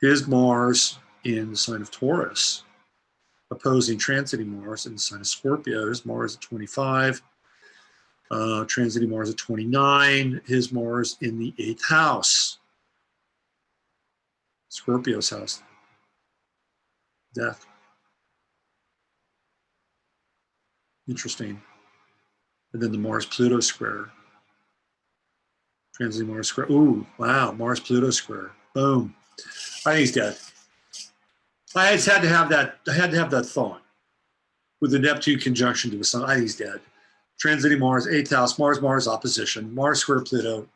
His Mars in the sign of Taurus, opposing transiting Mars in the sign of Scorpio. His Mars at 25, transiting Mars at 29. His Mars in the 8th house, Scorpio's house. Death. Interesting. And then the Mars-Pluto square. Transiting Mars square. Ooh, wow, Mars-Pluto square. Boom. I think he's dead. I just had to have that. I had to have that thought with the Neptune conjunction to the Sun. I think he's dead. Transiting Mars, 8th house, Mars-Mars opposition, Mars square Pluto.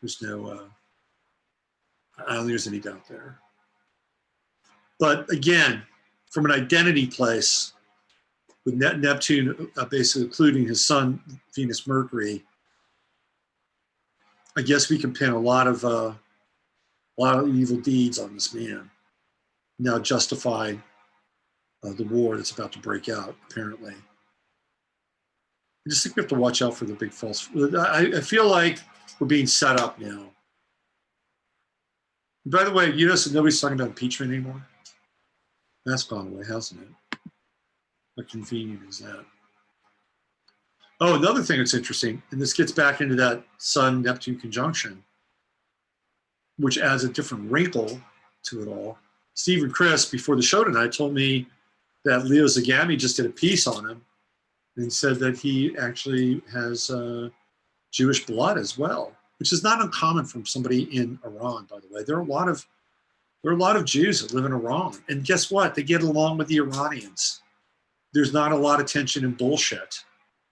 There's no. I don't think there's any doubt there. But again, from an identity place, with Neptune basically including his Sun, Venus, Mercury, I guess we can pin a lot of evil deeds on this man. Now justify the war that's about to break out, apparently. I just think we have to watch out for the big false. I feel like we're being set up now. And by the way, you notice that nobody's talking about impeachment anymore? That's gone away, hasn't it? How convenient is that? Oh, another thing that's interesting, and this gets back into that Sun-Neptune conjunction, which adds a different wrinkle to it all. Stephen Chris, before the show tonight, told me that Leo Zagami just did a piece on him and said that he actually has Jewish blood as well, which is not uncommon from somebody in Iran, by the way. There are a lot of Jews that live in Iran, and guess what? They get along with the Iranians. There's not a lot of tension and bullshit.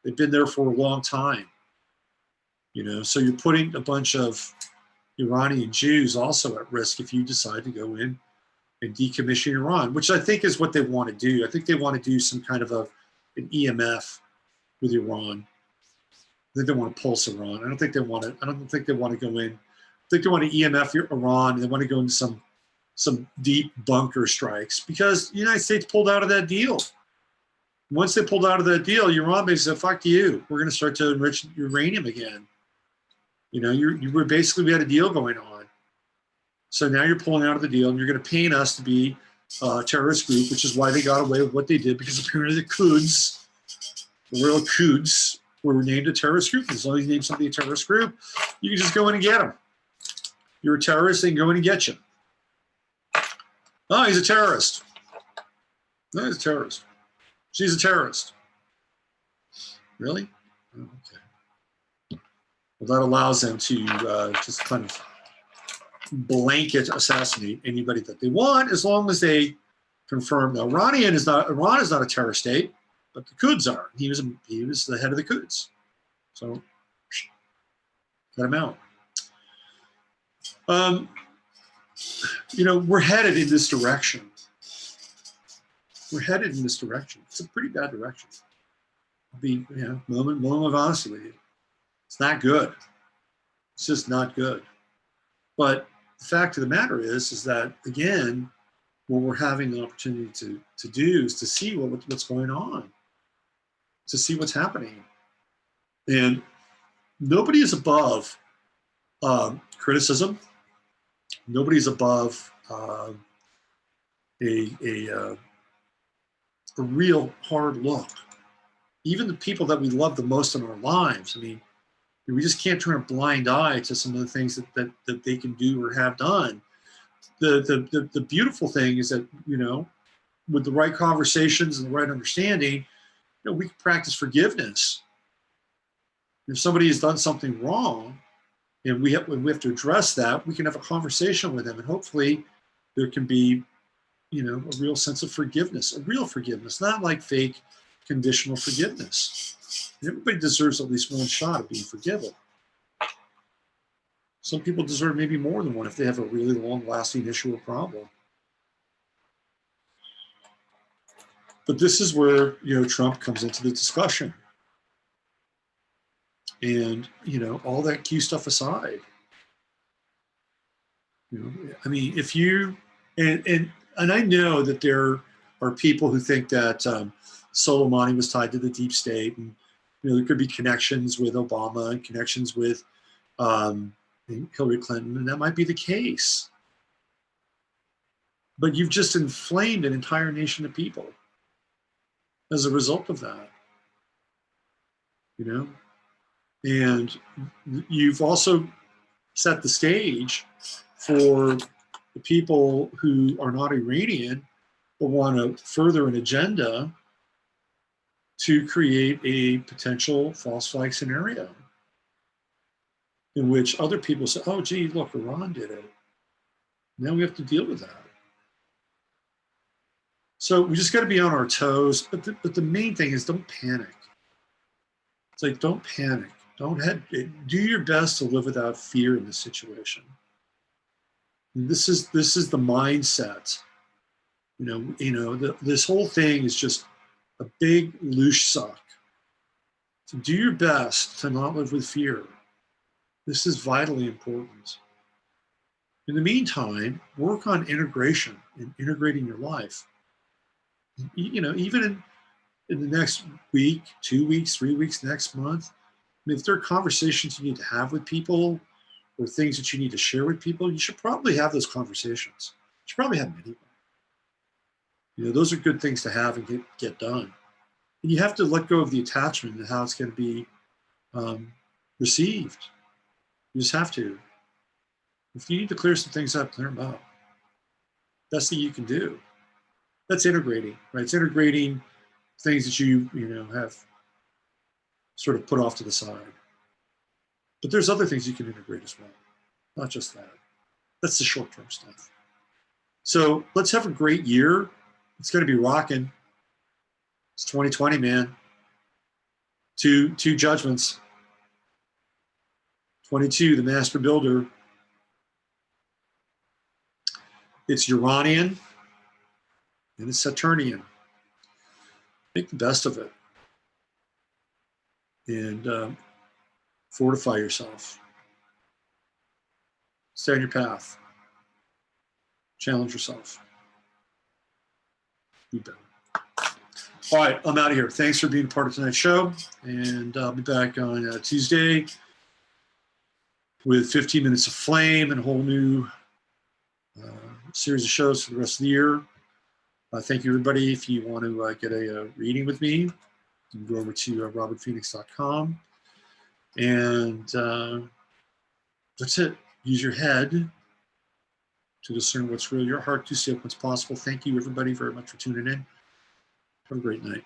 They've been there for a long time, you know. So you're putting a bunch of Iranian Jews also at risk if you decide to go in and decommission Iran, which I think is what they want to do. I think they want to do some kind of an EMF with Iran. I think they want to pulse Iran. I don't think they want to go in. I think they want to EMF Iran, and they want to go into some deep bunker strikes because the United States pulled out of that deal. Once they pulled out of that deal, Iran basically said, fuck you. We're going to start to enrich uranium again. You know, we had a deal going on. So now you're pulling out of the deal and you're going to paint us to be a terrorist group, which is why they got away with what they did, because apparently the Quds, the real Quds, were named a terrorist group. As long as you name something a terrorist group, you can just go in and get them. You're a terrorist, they can go in and get you. Oh, he's a terrorist. No, he's a terrorist. She's a terrorist. Really? Oh, okay. Well, that allows them to just kind of blanket assassinate anybody that they want, as long as they confirm. Now, Iran is not a terror state, but the Quds are. He was the head of the Quds. So, let him out. You know, we're headed in this direction. We're headed in this direction. It's a pretty bad direction. I'll be, moment of honesty with you. It's not good. It's just not good. But the fact of the matter is that, again, what we're having the opportunity to do is to see what's going on, to see what's happening. And nobody is above criticism. Nobody's above a real hard look. Even the people that we love the most in our lives, I mean, we just can't turn a blind eye to some of the things that they can do or have done. The beautiful thing is that, with the right conversations and the right understanding, we can practice forgiveness. If somebody has done something wrong and we have to address that, we can have a conversation with them, and hopefully there can be, a real sense of forgiveness, a real forgiveness, not like fake conditional forgiveness. Everybody deserves at least one shot of being forgiven. Some people deserve maybe more than one if they have a really long-lasting issue or problem. But this is where, Trump comes into the discussion. And, all that Q stuff aside, I mean, if you, and I know that there are people who think that Soliemani was tied to the deep state, and, there could be connections with Obama and connections with Hillary Clinton, and that might be the case. But you've just inflamed an entire nation of people as a result of that, and you've also set the stage for the people who are not Iranian but want to further an agenda to create a potential false flag scenario in which other people say, oh, gee, look, Iran did it. Now we have to deal with that. So we just got to be on our toes. But the main thing is, don't panic. It's like, don't panic. Do your best to live without fear in this situation. And this is the mindset. This whole thing is just a big loose suck. So do your best to not live with fear. This is vitally important. In the meantime, work on integration and integrating your life. Even in the next week, 2 weeks, 3 weeks, next month, if there are conversations you need to have with people or things that you need to share with people, you should probably have those conversations. You should probably have many of them. Those are good things to have and get done. And you have to let go of the attachment and how it's going to be received. You just have to. If you need to clear some things up, clear them up. Best thing you can do. That's integrating, right? It's integrating things that you have sort of put off to the side. But there's other things you can integrate as well, not just that. That's the short-term stuff. So let's have a great year. It's going to be rocking. It's 2020, man. Two judgments. 22, the master builder. It's Uranian and it's Saturnian. Make the best of it. And fortify yourself. Stay on your path. Challenge yourself. Be better. All right, I'm out of here. Thanks for being a part of tonight's show. And I'll be back on Tuesday with 15 Minutes of Flame and a whole new series of shows for the rest of the year. Thank you, everybody. If you want to get a reading with me, you can go over to robertphoenix.com. And that's it. Use your head to discern what's real, your heart to see what's possible. Thank you, everybody, very much for tuning in. Have a great night.